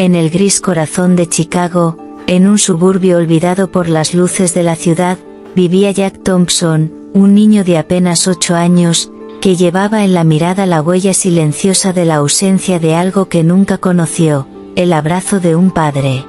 en el gris corazón de Chicago, en un suburbio olvidado por las luces de la ciudad, vivía Jack Thompson, un niño de apenas 8 años, que llevaba en la mirada la huella silenciosa de la ausencia de algo que nunca conoció, el abrazo de un padre.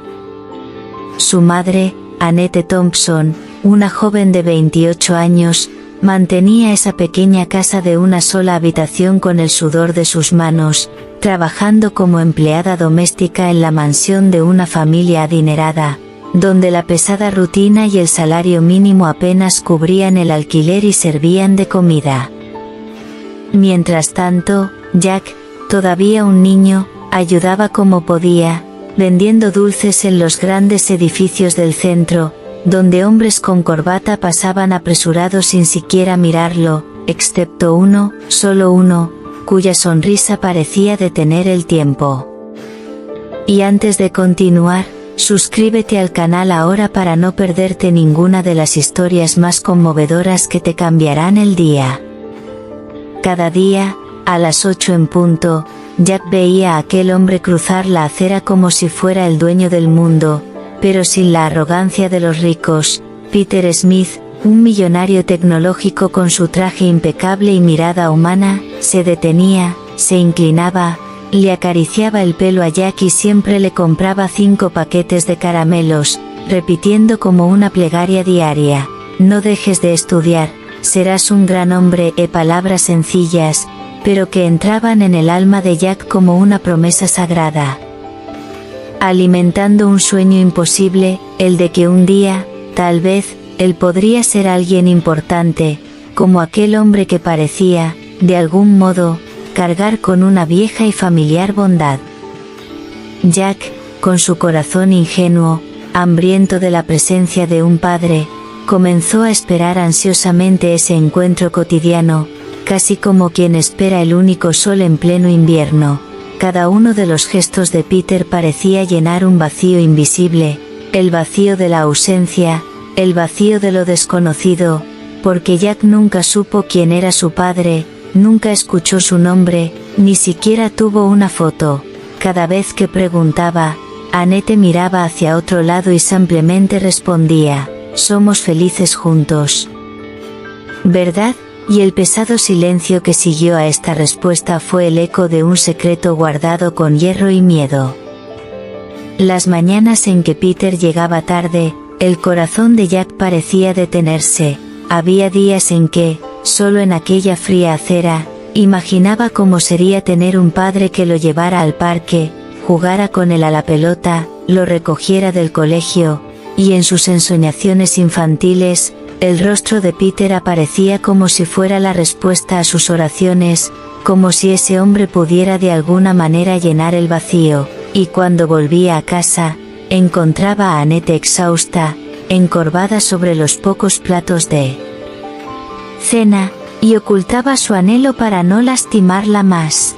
Su madre, Annette Thompson, una joven de 28 años, mantenía esa pequeña casa de una sola habitación con el sudor de sus manos, trabajando como empleada doméstica en la mansión de una familia adinerada, donde la pesada rutina y el salario mínimo apenas cubrían el alquiler y servían de comida. Mientras tanto, Jack, todavía un niño, ayudaba como podía, vendiendo dulces en los grandes edificios del centro, donde hombres con corbata pasaban apresurados sin siquiera mirarlo, excepto uno, solo uno, cuya sonrisa parecía detener el tiempo. Y antes de continuar, suscríbete al canal ahora para no perderte ninguna de las historias más conmovedoras que te cambiarán el día. Cada día, a las 8 en punto, Jack veía a aquel hombre cruzar la acera como si fuera el dueño del mundo, pero sin la arrogancia de los ricos. Peter Smith, un millonario tecnológico con su traje impecable y mirada humana, se detenía, se inclinaba, le acariciaba el pelo a Jack y siempre le compraba 5 paquetes de caramelos, repitiendo como una plegaria diaria: no dejes de estudiar, serás un gran hombre. Palabras sencillas, pero que entraban en el alma de Jack como una promesa sagrada. Alimentando un sueño imposible, el de que un día, tal vez, él podría ser alguien importante, como aquel hombre que parecía, de algún modo, cargar con una vieja y familiar bondad. Jack, con su corazón ingenuo, hambriento de la presencia de un padre, comenzó a esperar ansiosamente ese encuentro cotidiano, casi como quien espera el único sol en pleno invierno. Cada uno de los gestos de Peter parecía llenar un vacío invisible, el vacío de la ausencia, el vacío de lo desconocido, porque Jack nunca supo quién era su padre, nunca escuchó su nombre, ni siquiera tuvo una foto. Cada vez que preguntaba, Annette miraba hacia otro lado y simplemente respondía: somos felices juntos. ¿Verdad? Y el pesado silencio que siguió a esta respuesta fue el eco de un secreto guardado con hierro y miedo. Las mañanas en que Peter llegaba tarde, el corazón de Jack parecía detenerse. Había días en que, solo en aquella fría acera, imaginaba cómo sería tener un padre que lo llevara al parque, jugara con él a la pelota, lo recogiera del colegio, y en sus ensoñaciones infantiles, el rostro de Peter aparecía como si fuera la respuesta a sus oraciones, como si ese hombre pudiera de alguna manera llenar el vacío. Y cuando volvía a casa, encontraba a Annette exhausta, encorvada sobre los pocos platos de cena, y ocultaba su anhelo para no lastimarla más.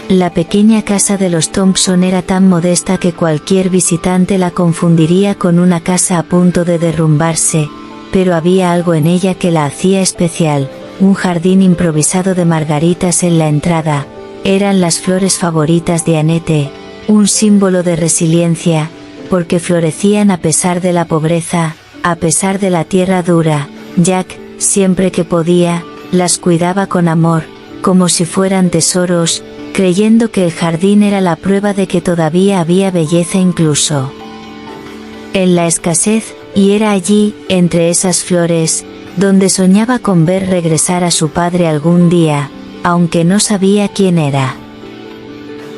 La pequeña casa de los Thompson era tan modesta que cualquier visitante la confundiría con una casa a punto de derrumbarse, pero había algo en ella que la hacía especial: un jardín improvisado de margaritas en la entrada. Eran las flores favoritas de Annette, un símbolo de resiliencia, porque florecían a pesar de la pobreza, a pesar de la tierra dura. Jack, siempre que podía, las cuidaba con amor, como si fueran tesoros, creyendo que el jardín era la prueba de que todavía había belleza incluso en la escasez, y era allí, entre esas flores, donde soñaba con ver regresar a su padre algún día, aunque no sabía quién era.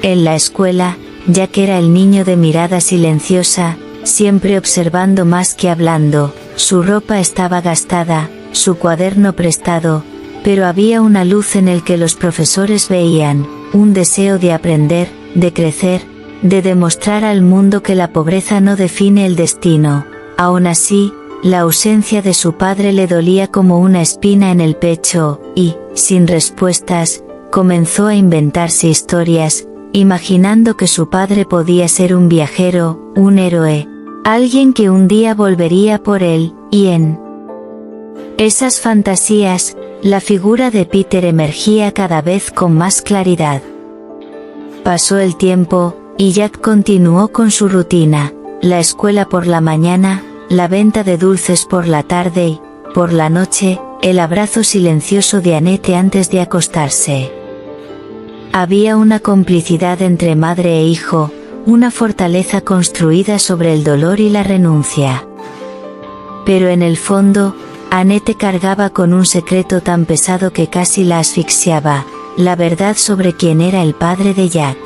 En la escuela, Jack era el niño de mirada silenciosa, siempre observando más que hablando. Su ropa estaba gastada, su cuaderno prestado, pero había una luz en el que los profesores veían, un deseo de aprender, de crecer, de demostrar al mundo que la pobreza no define el destino. Aún así, la ausencia de su padre le dolía como una espina en el pecho, y, sin respuestas, comenzó a inventarse historias, imaginando que su padre podía ser un viajero, un héroe, alguien que un día volvería por él, y en esas fantasías, la figura de Peter emergía cada vez con más claridad. Pasó el tiempo, y Jack continuó con su rutina, la escuela por la mañana, la venta de dulces por la tarde y, por la noche, el abrazo silencioso de Annette antes de acostarse. Había una complicidad entre madre e hijo, una fortaleza construida sobre el dolor y la renuncia. Pero en el fondo, Annette cargaba con un secreto tan pesado que casi la asfixiaba, la verdad sobre quién era el padre de Jack.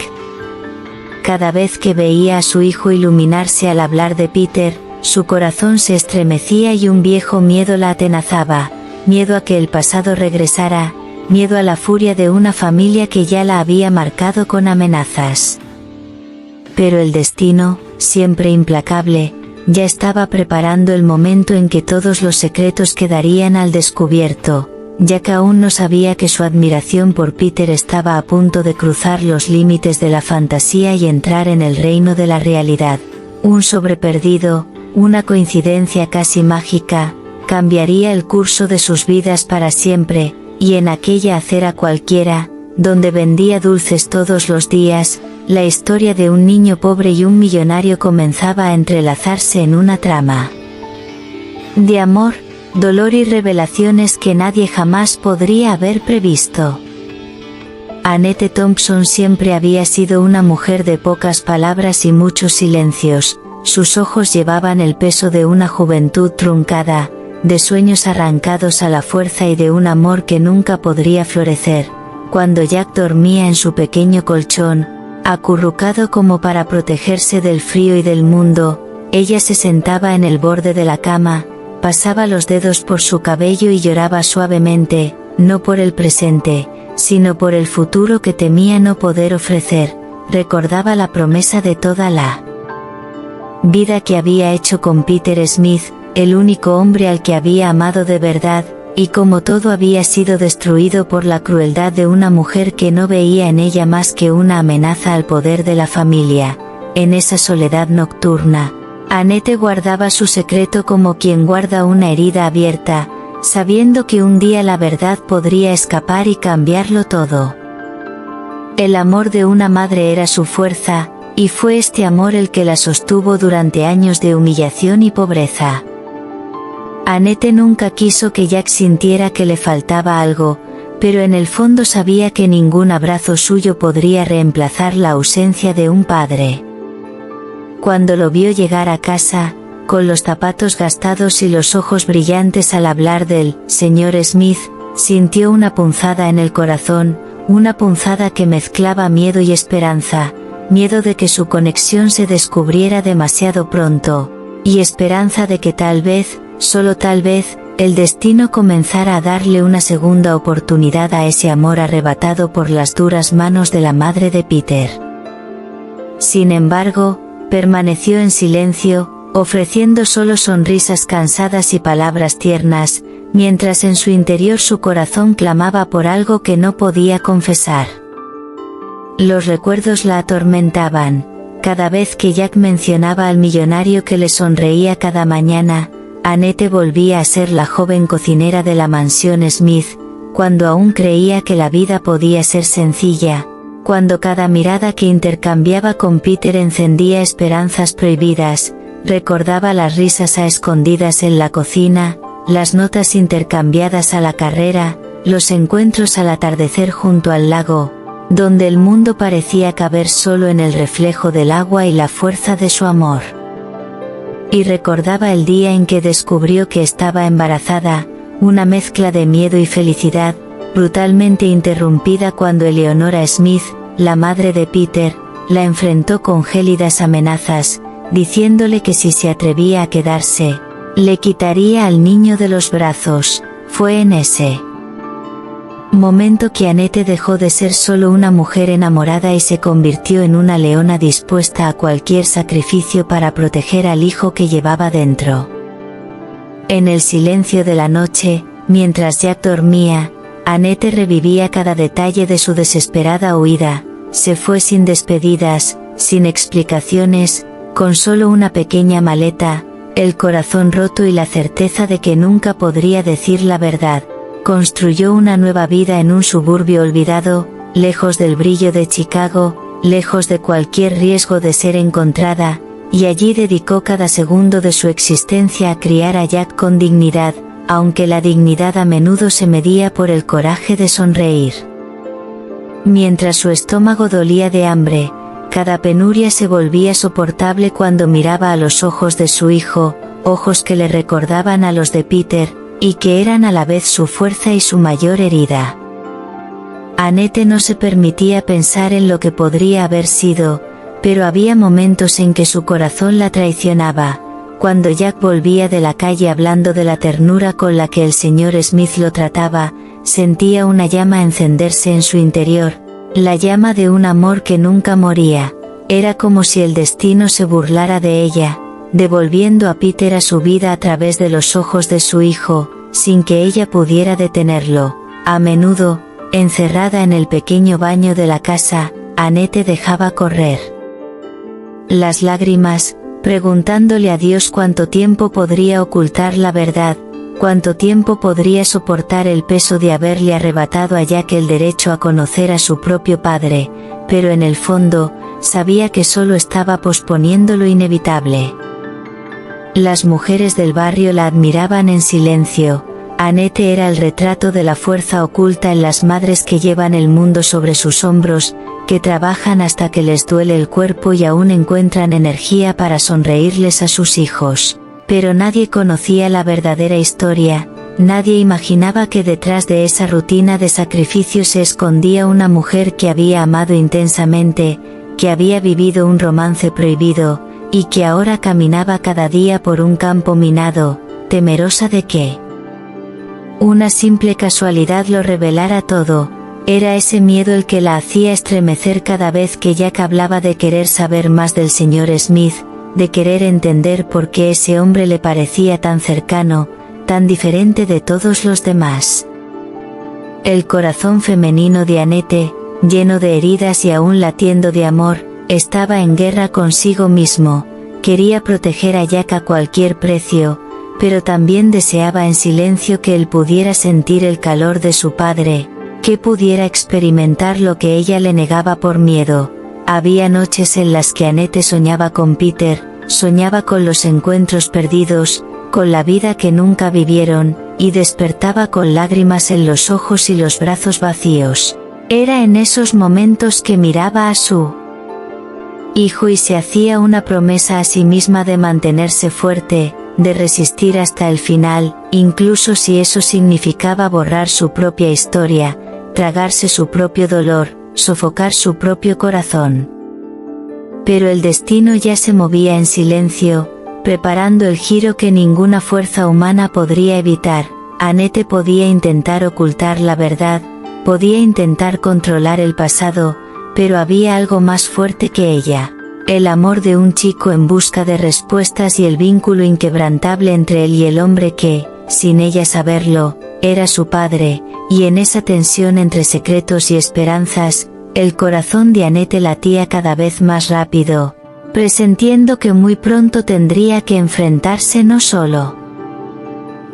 Cada vez que veía a su hijo iluminarse al hablar de Peter, su corazón se estremecía y un viejo miedo la atenazaba, miedo a que el pasado regresara, miedo a la furia de una familia que ya la había marcado con amenazas. Pero el destino, siempre implacable, ya estaba preparando el momento en que todos los secretos quedarían al descubierto. Jack aún no sabía que su admiración por Peter estaba a punto de cruzar los límites de la fantasía y entrar en el reino de la realidad. Un sobre perdido, una coincidencia casi mágica, cambiaría el curso de sus vidas para siempre, y en aquella acera cualquiera, donde vendía dulces todos los días, la historia de un niño pobre y un millonario comenzaba a entrelazarse en una trama de amor, dolor y revelaciones que nadie jamás podría haber previsto. Annette Thompson siempre había sido una mujer de pocas palabras y muchos silencios, sus ojos llevaban el peso de una juventud truncada, de sueños arrancados a la fuerza y de un amor que nunca podría florecer. Cuando Jack dormía en su pequeño colchón, acurrucado como para protegerse del frío y del mundo, ella se sentaba en el borde de la cama, pasaba los dedos por su cabello y lloraba suavemente, no por el presente, sino por el futuro que temía no poder ofrecer. Recordaba la promesa de toda la vida que había hecho con Peter Smith, el único hombre al que había amado de verdad, y como todo había sido destruido por la crueldad de una mujer que no veía en ella más que una amenaza al poder de la familia. En esa soledad nocturna, Annette guardaba su secreto como quien guarda una herida abierta, sabiendo que un día la verdad podría escapar y cambiarlo todo. El amor de una madre era su fuerza, y fue este amor el que la sostuvo durante años de humillación y pobreza. Annette nunca quiso que Jack sintiera que le faltaba algo, pero en el fondo sabía que ningún abrazo suyo podría reemplazar la ausencia de un padre. Cuando lo vio llegar a casa, con los zapatos gastados y los ojos brillantes al hablar del señor Smith, sintió una punzada en el corazón, una punzada que mezclaba miedo y esperanza, miedo de que su conexión se descubriera demasiado pronto, y esperanza de que tal vez, solo tal vez, el destino comenzara a darle una segunda oportunidad a ese amor arrebatado por las duras manos de la madre de Peter. Sin embargo, permaneció en silencio, ofreciendo solo sonrisas cansadas y palabras tiernas, mientras en su interior su corazón clamaba por algo que no podía confesar. Los recuerdos la atormentaban. Cada vez que Jack mencionaba al millonario que le sonreía cada mañana, Annette volvía a ser la joven cocinera de la mansión Smith, cuando aún creía que la vida podía ser sencilla, cuando cada mirada que intercambiaba con Peter encendía esperanzas prohibidas. Recordaba las risas a escondidas en la cocina, las notas intercambiadas a la carrera, los encuentros al atardecer junto al lago, donde el mundo parecía caber solo en el reflejo del agua y la fuerza de su amor. Y recordaba el día en que descubrió que estaba embarazada, una mezcla de miedo y felicidad, brutalmente interrumpida cuando Eleonora Smith, la madre de Peter, la enfrentó con gélidas amenazas, diciéndole que si se atrevía a quedarse, le quitaría al niño de los brazos. Fue en ese momento que Annette dejó de ser solo una mujer enamorada y se convirtió en una leona dispuesta a cualquier sacrificio para proteger al hijo que llevaba dentro. En el silencio de la noche, mientras Jack dormía, Annette revivía cada detalle de su desesperada huida. Se fue sin despedidas, sin explicaciones, con solo una pequeña maleta, el corazón roto y la certeza de que nunca podría decir la verdad. Construyó una nueva vida en un suburbio olvidado, lejos del brillo de Chicago, lejos de cualquier riesgo de ser encontrada, y allí dedicó cada segundo de su existencia a criar a Jack con dignidad, aunque la dignidad a menudo se medía por el coraje de sonreír. Mientras su estómago dolía de hambre, cada penuria se volvía soportable cuando miraba a los ojos de su hijo, ojos que le recordaban a los de Peter, y que eran a la vez su fuerza y su mayor herida. Annette no se permitía pensar en lo que podría haber sido, pero había momentos en que su corazón la traicionaba. Cuando Jack volvía de la calle hablando de la ternura con la que el señor Smith lo trataba, sentía una llama encenderse en su interior, la llama de un amor que nunca moría. Era como si el destino se burlara de ella, devolviendo a Peter a su vida a través de los ojos de su hijo, sin que ella pudiera detenerlo. A menudo, encerrada en el pequeño baño de la casa, Annette dejaba correr las lágrimas, preguntándole a Dios cuánto tiempo podría ocultar la verdad, cuánto tiempo podría soportar el peso de haberle arrebatado a Jack el derecho a conocer a su propio padre, pero en el fondo, sabía que solo estaba posponiendo lo inevitable. Las mujeres del barrio la admiraban en silencio. Annette era el retrato de la fuerza oculta en las madres que llevan el mundo sobre sus hombros, que trabajan hasta que les duele el cuerpo y aún encuentran energía para sonreírles a sus hijos. Pero nadie conocía la verdadera historia, nadie imaginaba que detrás de esa rutina de sacrificio se escondía una mujer que había amado intensamente, que había vivido un romance prohibido, y que ahora caminaba cada día por un campo minado, temerosa de que una simple casualidad lo revelara todo. Era ese miedo el que la hacía estremecer cada vez que Jack hablaba de querer saber más del señor Smith, de querer entender por qué ese hombre le parecía tan cercano, tan diferente de todos los demás. El corazón femenino de Annette, lleno de heridas y aún latiendo de amor, estaba en guerra consigo mismo. Quería proteger a Jack a cualquier precio, pero también deseaba en silencio que él pudiera sentir el calor de su padre, que pudiera experimentar lo que ella le negaba por miedo. Había noches en las que Annette soñaba con Peter, soñaba con los encuentros perdidos, con la vida que nunca vivieron, y despertaba con lágrimas en los ojos y los brazos vacíos. Era en esos momentos que miraba a su hijo y se hacía una promesa a sí misma de mantenerse fuerte, de resistir hasta el final, incluso si eso significaba borrar su propia historia, tragarse su propio dolor, sofocar su propio corazón. Pero el destino ya se movía en silencio, preparando el giro que ninguna fuerza humana podría evitar. Annette podía intentar ocultar la verdad, podía intentar controlar el pasado, pero había algo más fuerte que ella. El amor de un chico en busca de respuestas y el vínculo inquebrantable entre él y el hombre que, sin ella saberlo, era su padre, y en esa tensión entre secretos y esperanzas, el corazón de Annette latía cada vez más rápido, presintiendo que muy pronto tendría que enfrentarse no solo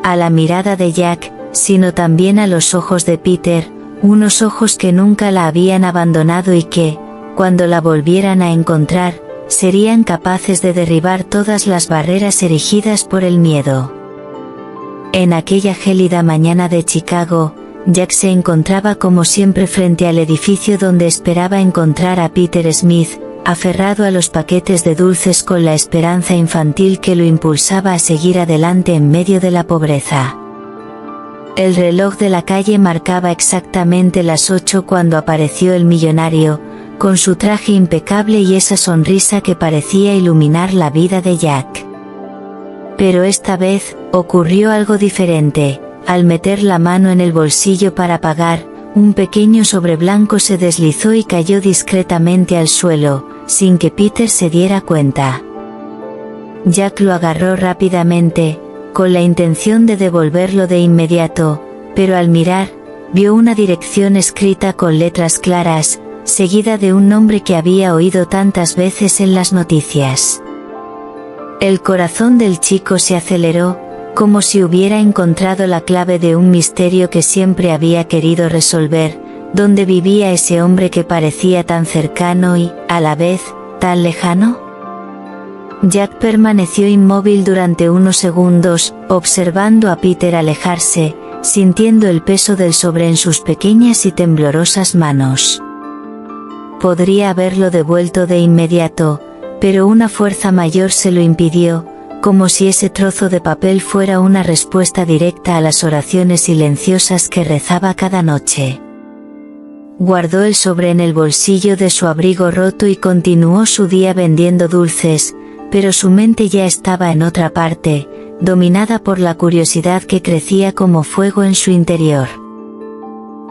a la mirada de Jack, sino también a los ojos de Peter, unos ojos que nunca la habían abandonado y que, cuando la volvieran a encontrar, serían capaces de derribar todas las barreras erigidas por el miedo. En aquella gélida mañana de Chicago, Jack se encontraba como siempre frente al edificio donde esperaba encontrar a Peter Smith, aferrado a los paquetes de dulces con la esperanza infantil que lo impulsaba a seguir adelante en medio de la pobreza. El reloj de la calle marcaba exactamente las 8 cuando apareció el millonario, con su traje impecable y esa sonrisa que parecía iluminar la vida de Jack. Pero esta vez, ocurrió algo diferente. Al meter la mano en el bolsillo para pagar, un pequeño sobre blanco se deslizó y cayó discretamente al suelo, sin que Peter se diera cuenta. Jack lo agarró rápidamente, con la intención de devolverlo de inmediato, pero al mirar, vio una dirección escrita con letras claras, seguida de un nombre que había oído tantas veces en las noticias. El corazón del chico se aceleró, como si hubiera encontrado la clave de un misterio que siempre había querido resolver, ¿Dónde vivía ese hombre que parecía tan cercano y, a la vez, tan lejano? Jack permaneció inmóvil durante unos segundos, observando a Peter alejarse, sintiendo el peso del sobre en sus pequeñas y temblorosas manos. Podría haberlo devuelto de inmediato, pero una fuerza mayor se lo impidió, como si ese trozo de papel fuera una respuesta directa a las oraciones silenciosas que rezaba cada noche. Guardó el sobre en el bolsillo de su abrigo roto y continuó su día vendiendo dulces, pero su mente ya estaba en otra parte, dominada por la curiosidad que crecía como fuego en su interior.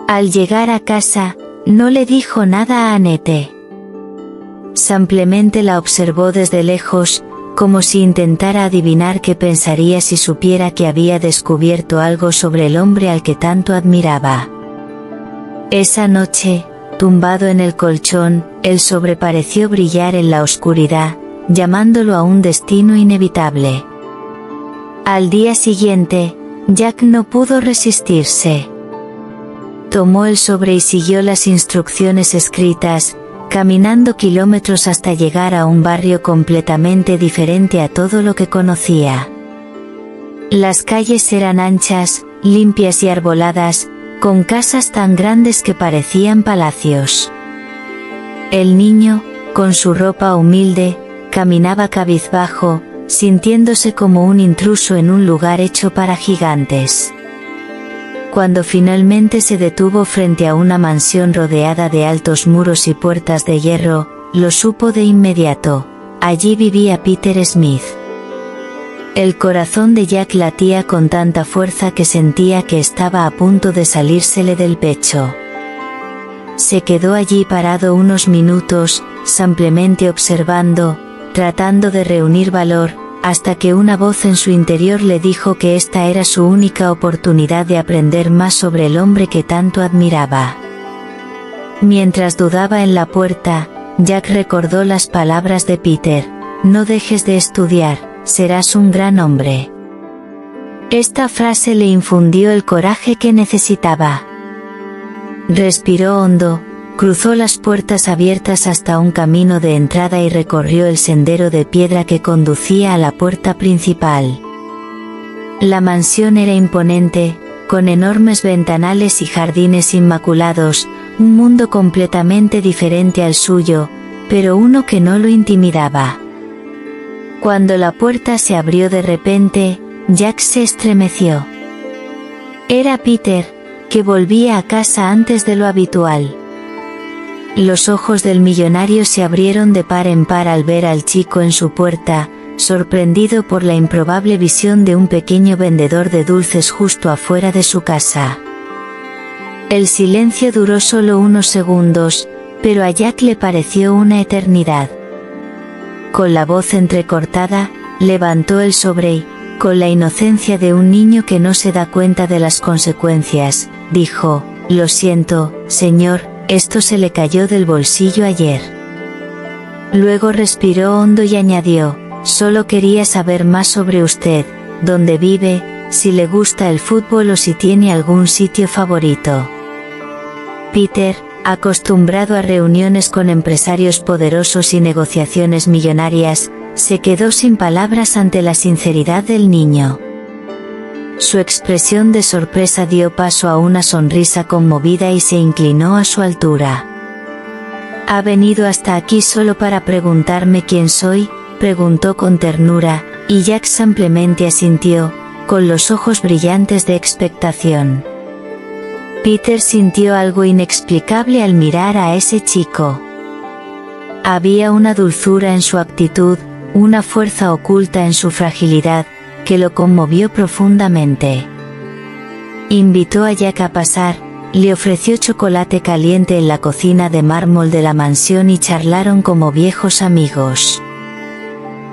Al llegar a casa, no le dijo nada a Annette. Simplemente la observó desde lejos, como si intentara adivinar qué pensaría si supiera que había descubierto algo sobre el hombre al que tanto admiraba. Esa noche, tumbado en el colchón, el sobre pareció brillar en la oscuridad, llamándolo a un destino inevitable. Al día siguiente, Jack no pudo resistirse. Tomó el sobre y siguió las instrucciones escritas, caminando kilómetros hasta llegar a un barrio completamente diferente a todo lo que conocía. Las calles eran anchas, limpias y arboladas, con casas tan grandes que parecían palacios. El niño, con su ropa humilde, caminaba cabizbajo, sintiéndose como un intruso en un lugar hecho para gigantes. Cuando finalmente se detuvo frente a una mansión rodeada de altos muros y puertas de hierro, lo supo de inmediato: allí vivía Peter Smith. El corazón de Jack latía con tanta fuerza que sentía que estaba a punto de salírsele del pecho. Se quedó allí parado unos minutos, simplemente observando, tratando de reunir valor, hasta que una voz en su interior le dijo que esta era su única oportunidad de aprender más sobre el hombre que tanto admiraba. Mientras dudaba en la puerta, Jack recordó las palabras de Peter: no dejes de estudiar, serás un gran hombre. Esta frase le infundió el coraje que necesitaba. Respiró hondo, cruzó las puertas abiertas hasta un camino de entrada y recorrió el sendero de piedra que conducía a la puerta principal. La mansión era imponente, con enormes ventanales y jardines inmaculados, un mundo completamente diferente al suyo, pero uno que no lo intimidaba. Cuando la puerta se abrió de repente, Jack se estremeció. Era Peter, que volvía a casa antes de lo habitual. Los ojos del millonario se abrieron de par en par al ver al chico en su puerta, sorprendido por la improbable visión de un pequeño vendedor de dulces justo afuera de su casa. El silencio duró solo unos segundos, pero a Jack le pareció una eternidad. Con la voz entrecortada, levantó el sobre y, con la inocencia de un niño que no se da cuenta de las consecuencias, dijo: lo siento, señor, esto se le cayó del bolsillo ayer. Luego respiró hondo y añadió: solo quería saber más sobre usted, dónde vive, si le gusta el fútbol o si tiene algún sitio favorito. Peter, acostumbrado a reuniones con empresarios poderosos y negociaciones millonarias, se quedó sin palabras ante la sinceridad del niño. Su expresión de sorpresa dio paso a una sonrisa conmovida y se inclinó a su altura. ¿Ha venido hasta aquí solo para preguntarme quién soy?, preguntó con ternura, y Jack simplemente asintió, con los ojos brillantes de expectación. Peter sintió algo inexplicable al mirar a ese chico. Había una dulzura en su actitud, una fuerza oculta en su fragilidad, que lo conmovió profundamente. Invitó a Jack a pasar, le ofreció chocolate caliente en la cocina de mármol de la mansión y charlaron como viejos amigos.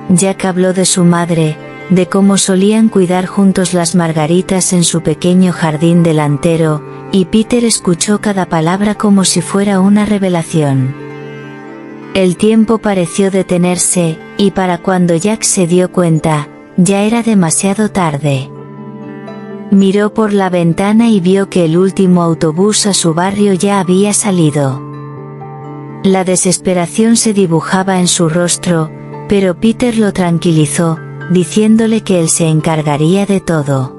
Jack habló de su madre, de cómo solían cuidar juntos las margaritas en su pequeño jardín delantero, y Peter escuchó cada palabra como si fuera una revelación. El tiempo pareció detenerse, y para cuando Jack se dio cuenta, ya era demasiado tarde. Miró por la ventana y vio que el último autobús a su barrio ya había salido. La desesperación se dibujaba en su rostro, pero Peter lo tranquilizó, diciéndole que él se encargaría de todo.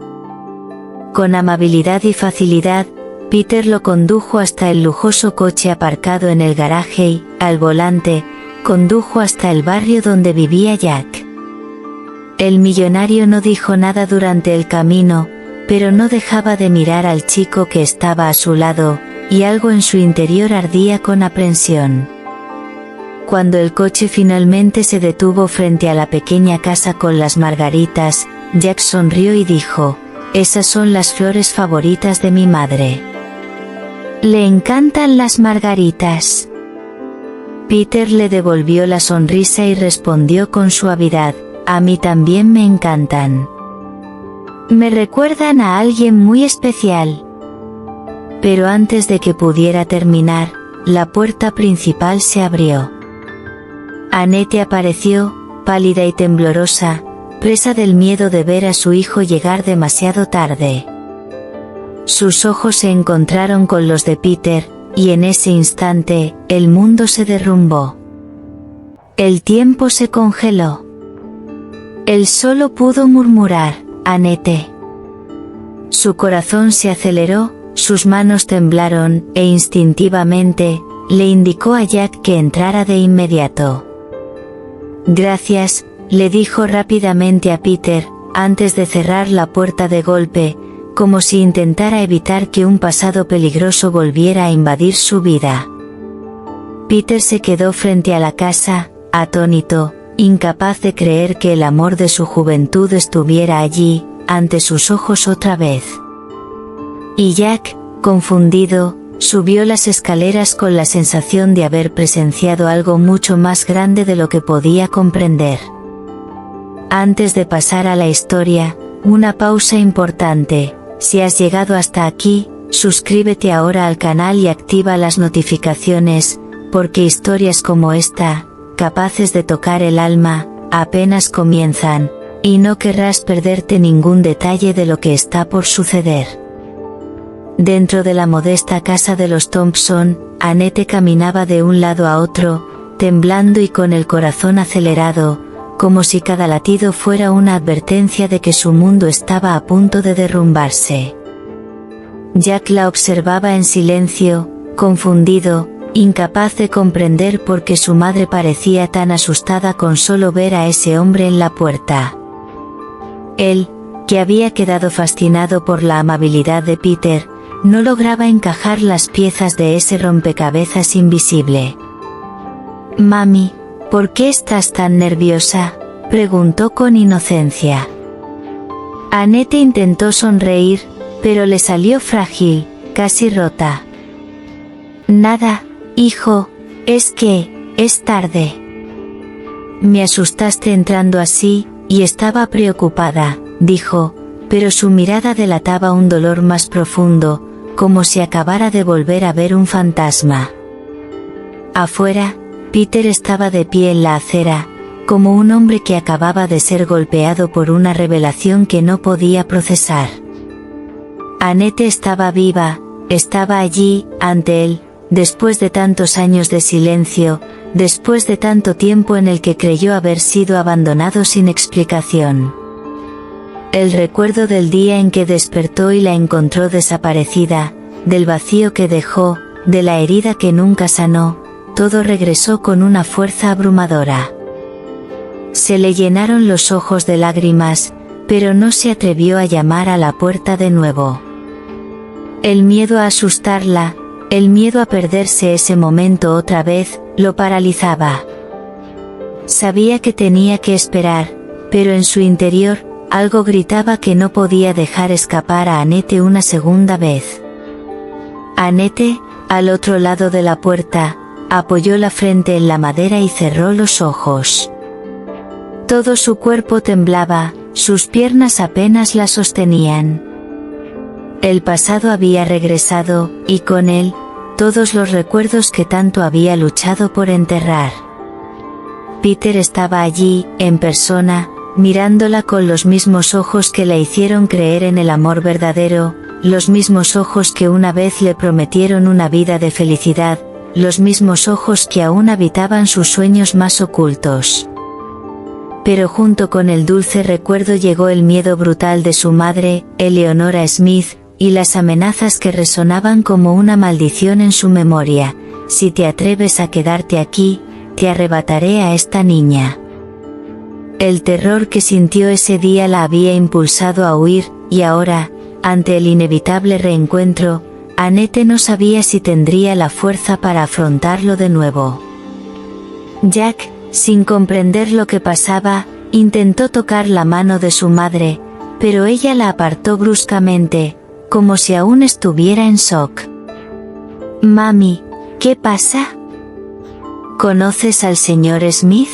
Con amabilidad y facilidad, Peter lo condujo hasta el lujoso coche aparcado en el garaje y, al volante, condujo hasta el barrio donde vivía Jack. El millonario no dijo nada durante el camino, pero no dejaba de mirar al chico que estaba a su lado, y algo en su interior ardía con aprensión. Cuando el coche finalmente se detuvo frente a la pequeña casa con las margaritas, Jack sonrió y dijo: «Esas son las flores favoritas de mi madre. Le encantan las margaritas». Peter le devolvió la sonrisa y respondió con suavidad: «A mí también me encantan. Me recuerdan a alguien muy especial». Pero antes de que pudiera terminar, la puerta principal se abrió. Annette apareció, pálida y temblorosa, presa del miedo de ver a su hijo llegar demasiado tarde. Sus ojos se encontraron con los de Peter, y en ese instante, el mundo se derrumbó. El tiempo se congeló. Él solo pudo murmurar: «Annette». Su corazón se aceleró, sus manos temblaron, e instintivamente, le indicó a Jack que entrara de inmediato. «Gracias», le dijo rápidamente a Peter, antes de cerrar la puerta de golpe, como si intentara evitar que un pasado peligroso volviera a invadir su vida. Peter se quedó frente a la casa, atónito, incapaz de creer que el amor de su juventud estuviera allí, ante sus ojos otra vez. Y Jack, confundido, subió las escaleras con la sensación de haber presenciado algo mucho más grande de lo que podía comprender. Antes de pasar a la historia, una pausa importante. Si has llegado hasta aquí, suscríbete ahora al canal y activa las notificaciones, porque historias como esta, capaces de tocar el alma, apenas comienzan, y no querrás perderte ningún detalle de lo que está por suceder. Dentro de la modesta casa de los Thompson, Annette caminaba de un lado a otro, temblando y con el corazón acelerado, como si cada latido fuera una advertencia de que su mundo estaba a punto de derrumbarse. Jack la observaba en silencio, confundido, incapaz de comprender por qué su madre parecía tan asustada con solo ver a ese hombre en la puerta. Él, que había quedado fascinado por la amabilidad de Peter, no lograba encajar las piezas de ese rompecabezas invisible. «Mami, ¿por qué estás tan nerviosa?», preguntó con inocencia. Annette intentó sonreír, pero le salió frágil, casi rota. «Nada, hijo, es que, es tarde. Me asustaste entrando así, y estaba preocupada», dijo, pero su mirada delataba un dolor más profundo, como si acabara de volver a ver un fantasma. Afuera, Peter estaba de pie en la acera, como un hombre que acababa de ser golpeado por una revelación que no podía procesar. Annette estaba viva, estaba allí, ante él, después de tantos años de silencio, después de tanto tiempo en el que creyó haber sido abandonado sin explicación. El recuerdo del día en que despertó y la encontró desaparecida, del vacío que dejó, de la herida que nunca sanó, todo regresó con una fuerza abrumadora. Se le llenaron los ojos de lágrimas, pero no se atrevió a llamar a la puerta de nuevo. El miedo a asustarla, el miedo a perderse ese momento otra vez, lo paralizaba. Sabía que tenía que esperar, pero en su interior, algo gritaba que no podía dejar escapar a Annette una segunda vez. Annette, al otro lado de la puerta, apoyó la frente en la madera y cerró los ojos. Todo su cuerpo temblaba, sus piernas apenas la sostenían. El pasado había regresado, y con él, todos los recuerdos que tanto había luchado por enterrar. Peter estaba allí, en persona, mirándola con los mismos ojos que la hicieron creer en el amor verdadero, los mismos ojos que una vez le prometieron una vida de felicidad, los mismos ojos que aún habitaban sus sueños más ocultos. Pero junto con el dulce recuerdo llegó el miedo brutal de su madre, Eleonora Smith, y las amenazas que resonaban como una maldición en su memoria: si te atreves a quedarte aquí, te arrebataré a esta niña. El terror que sintió ese día la había impulsado a huir, y ahora, ante el inevitable reencuentro, Annette no sabía si tendría la fuerza para afrontarlo de nuevo. Jack, sin comprender lo que pasaba, intentó tocar la mano de su madre, pero ella la apartó bruscamente, como si aún estuviera en shock. «Mami, ¿qué pasa? ¿Conoces al señor Smith?».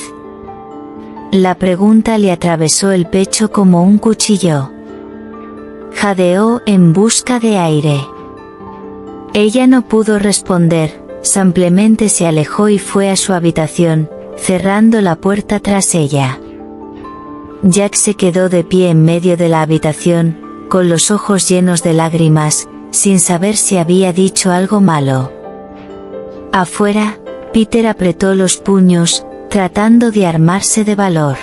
La pregunta le atravesó el pecho como un cuchillo. Jadeó en busca de aire. Ella no pudo responder, simplemente se alejó y fue a su habitación, cerrando la puerta tras ella. Jack se quedó de pie en medio de la habitación, con los ojos llenos de lágrimas, sin saber si había dicho algo malo. Afuera, Peter apretó los puños, tratando de armarse de valor.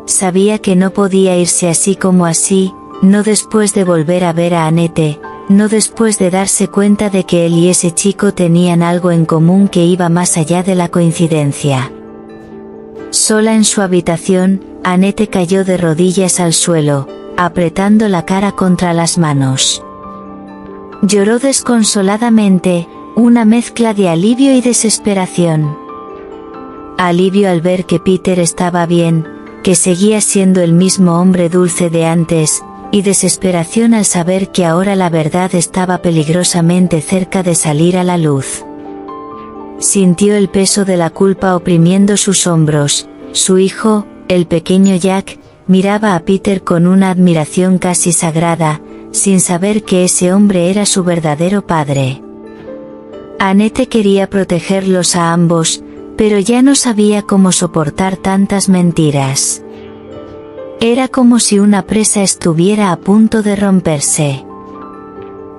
Sabía que no podía irse así como así, no después de volver a ver a Annette, no después de darse cuenta de que él y ese chico tenían algo en común que iba más allá de la coincidencia. Sola en su habitación, Annette cayó de rodillas al suelo, apretando la cara contra las manos. Lloró desconsoladamente, una mezcla de alivio y desesperación. Alivio al ver que Peter estaba bien, que seguía siendo el mismo hombre dulce de antes, y desesperación al saber que ahora la verdad estaba peligrosamente cerca de salir a la luz. Sintió el peso de la culpa oprimiendo sus hombros. Su hijo, el pequeño Jack, miraba a Peter con una admiración casi sagrada, sin saber que ese hombre era su verdadero padre. Annette quería protegerlos a ambos, pero ya no sabía cómo soportar tantas mentiras. Era como si una presa estuviera a punto de romperse.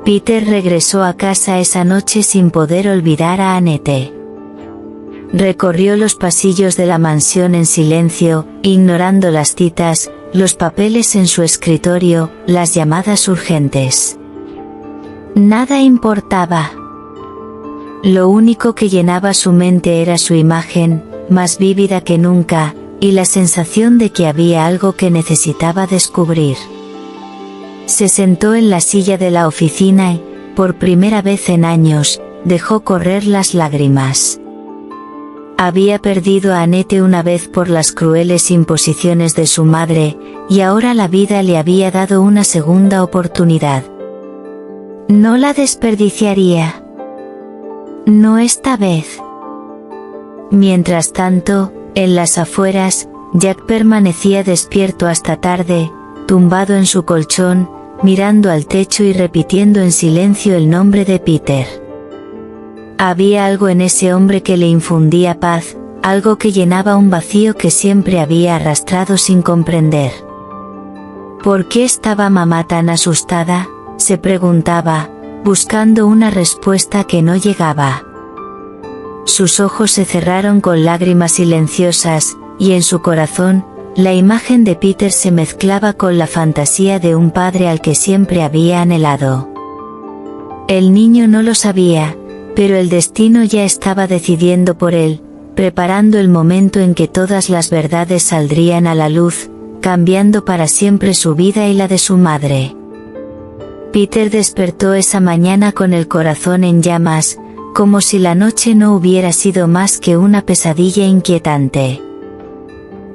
Peter regresó a casa esa noche sin poder olvidar a Annette. Recorrió los pasillos de la mansión en silencio, ignorando las citas, los papeles en su escritorio, las llamadas urgentes. Nada importaba. Lo único que llenaba su mente era su imagen, más vívida que nunca, y la sensación de que había algo que necesitaba descubrir. Se sentó en la silla de la oficina y, por primera vez en años, dejó correr las lágrimas. Había perdido a Annette una vez por las crueles imposiciones de su madre, y ahora la vida le había dado una segunda oportunidad. No la desperdiciaría. No esta vez. Mientras tanto, en las afueras, Jack permanecía despierto hasta tarde, tumbado en su colchón, mirando al techo y repitiendo en silencio el nombre de Peter. Había algo en ese hombre que le infundía paz, algo que llenaba un vacío que siempre había arrastrado sin comprender. ¿Por qué estaba mamá tan asustada?, se preguntaba, buscando una respuesta que no llegaba. Sus ojos se cerraron con lágrimas silenciosas, y en su corazón, la imagen de Peter se mezclaba con la fantasía de un padre al que siempre había anhelado. El niño no lo sabía, pero el destino ya estaba decidiendo por él, preparando el momento en que todas las verdades saldrían a la luz, cambiando para siempre su vida y la de su madre. Peter despertó esa mañana con el corazón en llamas, como si la noche no hubiera sido más que una pesadilla inquietante.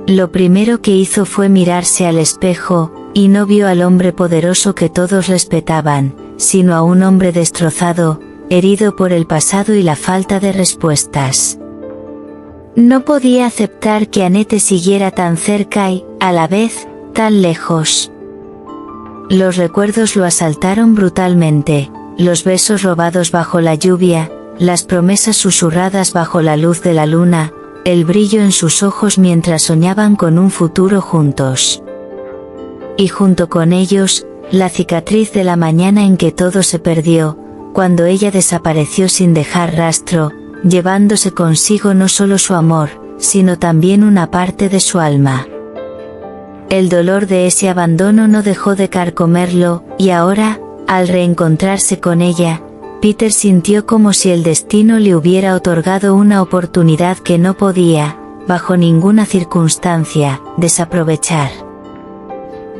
Lo primero que hizo fue mirarse al espejo, y no vio al hombre poderoso que todos respetaban, sino a un hombre destrozado, herido por el pasado y la falta de respuestas. No podía aceptar que Annette siguiera tan cerca y, a la vez, tan lejos. Los recuerdos lo asaltaron brutalmente, los besos robados bajo la lluvia, las promesas susurradas bajo la luz de la luna, el brillo en sus ojos mientras soñaban con un futuro juntos. Y junto con ellos, la cicatriz de la mañana en que todo se perdió, cuando ella desapareció sin dejar rastro, llevándose consigo no solo su amor, sino también una parte de su alma. El dolor de ese abandono no dejó de carcomerlo, y ahora, al reencontrarse con ella, Peter sintió como si el destino le hubiera otorgado una oportunidad que no podía, bajo ninguna circunstancia, desaprovechar.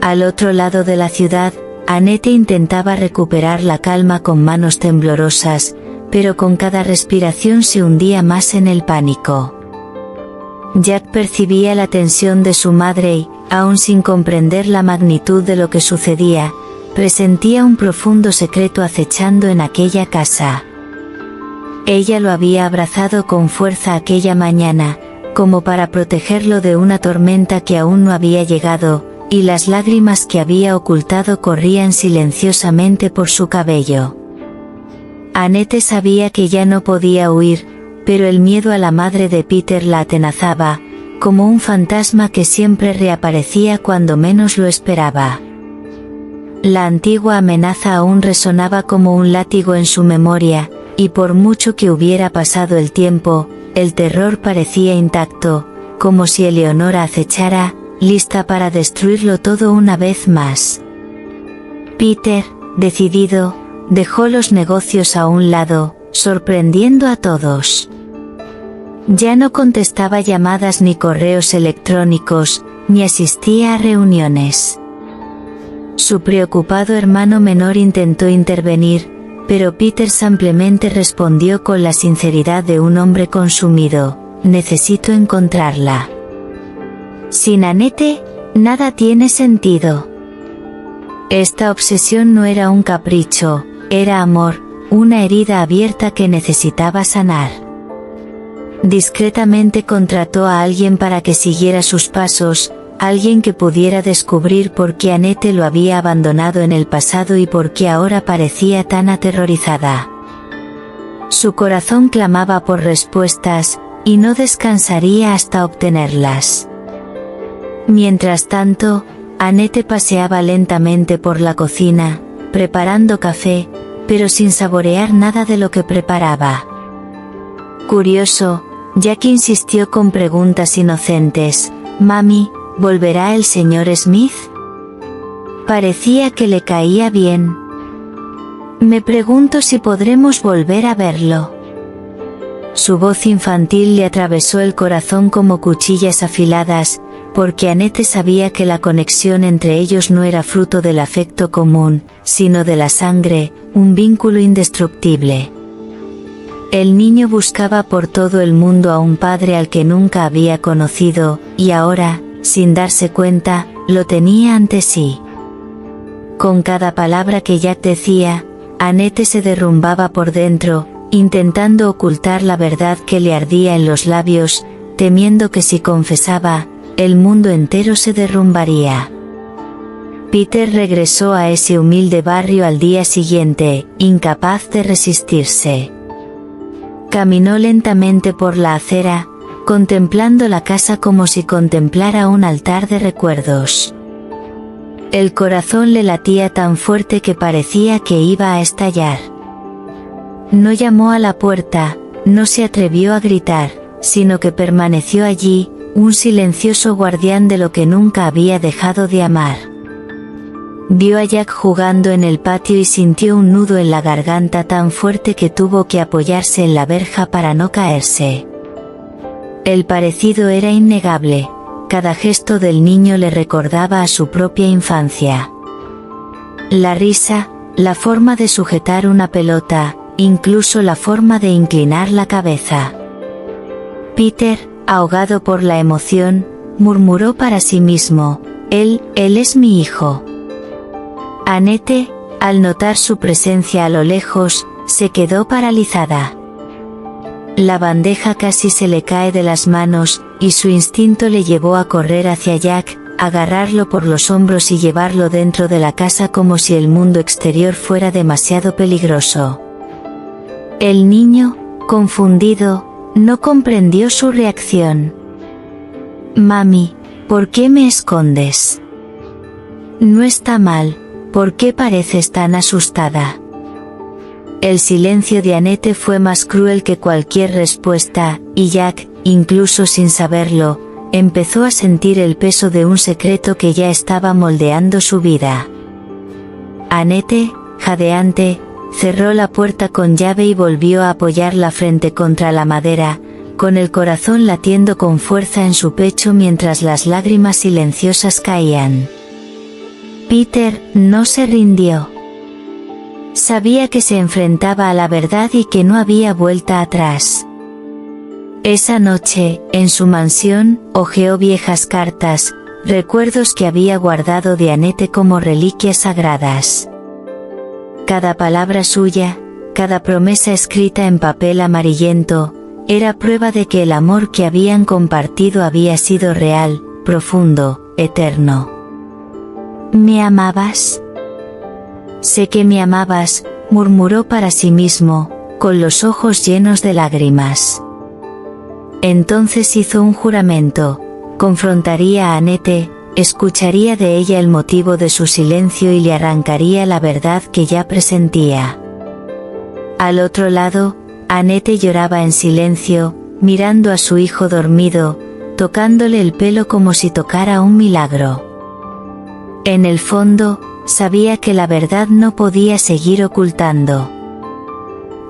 Al otro lado de la ciudad, Annette intentaba recuperar la calma con manos temblorosas, pero con cada respiración se hundía más en el pánico. Jack percibía la tensión de su madre y, aun sin comprender la magnitud de lo que sucedía, presentía un profundo secreto acechando en aquella casa. Ella lo había abrazado con fuerza aquella mañana, como para protegerlo de una tormenta que aún no había llegado, y las lágrimas que había ocultado corrían silenciosamente por su cabello. Annette sabía que ya no podía huir, pero el miedo a la madre de Peter la atenazaba, como un fantasma que siempre reaparecía cuando menos lo esperaba. La antigua amenaza aún resonaba como un látigo en su memoria, y por mucho que hubiera pasado el tiempo, el terror parecía intacto, como si Eleonora acechara, lista para destruirlo todo una vez más. Peter, decidido, dejó los negocios a un lado, sorprendiendo a todos. Ya no contestaba llamadas ni correos electrónicos, ni asistía a reuniones. Su preocupado hermano menor intentó intervenir, pero Peter simplemente respondió con la sinceridad de un hombre consumido: necesito encontrarla. Sin Annette, nada tiene sentido. Esta obsesión no era un capricho, era amor, una herida abierta que necesitaba sanar. Discretamente contrató a alguien para que siguiera sus pasos, alguien que pudiera descubrir por qué Annette lo había abandonado en el pasado y por qué ahora parecía tan aterrorizada. Su corazón clamaba por respuestas, y no descansaría hasta obtenerlas. Mientras tanto, Annette paseaba lentamente por la cocina, preparando café, pero sin saborear nada de lo que preparaba. Curioso, Jack insistió con preguntas inocentes: «Mami, ¿volverá el señor Smith? Parecía que le caía bien. Me pregunto si podremos volver a verlo». Su voz infantil le atravesó el corazón como cuchillas afiladas, porque Annette sabía que la conexión entre ellos no era fruto del afecto común, sino de la sangre, un vínculo indestructible. El niño buscaba por todo el mundo a un padre al que nunca había conocido, y ahora, sin darse cuenta, lo tenía ante sí. Con cada palabra que Jack decía, Annette se derrumbaba por dentro, intentando ocultar la verdad que le ardía en los labios, temiendo que si confesaba, el mundo entero se derrumbaría. Peter regresó a ese humilde barrio al día siguiente, incapaz de resistirse. Caminó lentamente por la acera, contemplando la casa como si contemplara un altar de recuerdos. El corazón le latía tan fuerte que parecía que iba a estallar. No llamó a la puerta, no se atrevió a gritar, sino que permaneció allí, un silencioso guardián de lo que nunca había dejado de amar. Vio a Jack jugando en el patio y sintió un nudo en la garganta tan fuerte que tuvo que apoyarse en la verja para no caerse. El parecido era innegable, cada gesto del niño le recordaba a su propia infancia. La risa, la forma de sujetar una pelota, incluso la forma de inclinar la cabeza. Peter, ahogado por la emoción, murmuró para sí mismo: él es mi hijo. Annette, al notar su presencia a lo lejos, se quedó paralizada. La bandeja casi se le cae de las manos, y su instinto le llevó a correr hacia Jack, agarrarlo por los hombros y llevarlo dentro de la casa como si el mundo exterior fuera demasiado peligroso. El niño, confundido, no comprendió su reacción. «Mami, ¿por qué me escondes? No está mal, ¿por qué pareces tan asustada?» El silencio de Annette fue más cruel que cualquier respuesta, y Jack, incluso sin saberlo, empezó a sentir el peso de un secreto que ya estaba moldeando su vida. Annette, jadeante, cerró la puerta con llave y volvió a apoyar la frente contra la madera, con el corazón latiendo con fuerza en su pecho mientras las lágrimas silenciosas caían. Peter no se rindió. Sabía que se enfrentaba a la verdad y que no había vuelta atrás. Esa noche, en su mansión, hojeó viejas cartas, recuerdos que había guardado de Annette como reliquias sagradas. Cada palabra suya, cada promesa escrita en papel amarillento, era prueba de que el amor que habían compartido había sido real, profundo, eterno. ¿Me amabas? Sé que me amabas, murmuró para sí mismo, con los ojos llenos de lágrimas. Entonces hizo un juramento, confrontaría a Annette, escucharía de ella el motivo de su silencio y le arrancaría la verdad que ya presentía. Al otro lado, Annette lloraba en silencio, mirando a su hijo dormido, tocándole el pelo como si tocara un milagro. En el fondo, sabía que la verdad no podía seguir ocultando.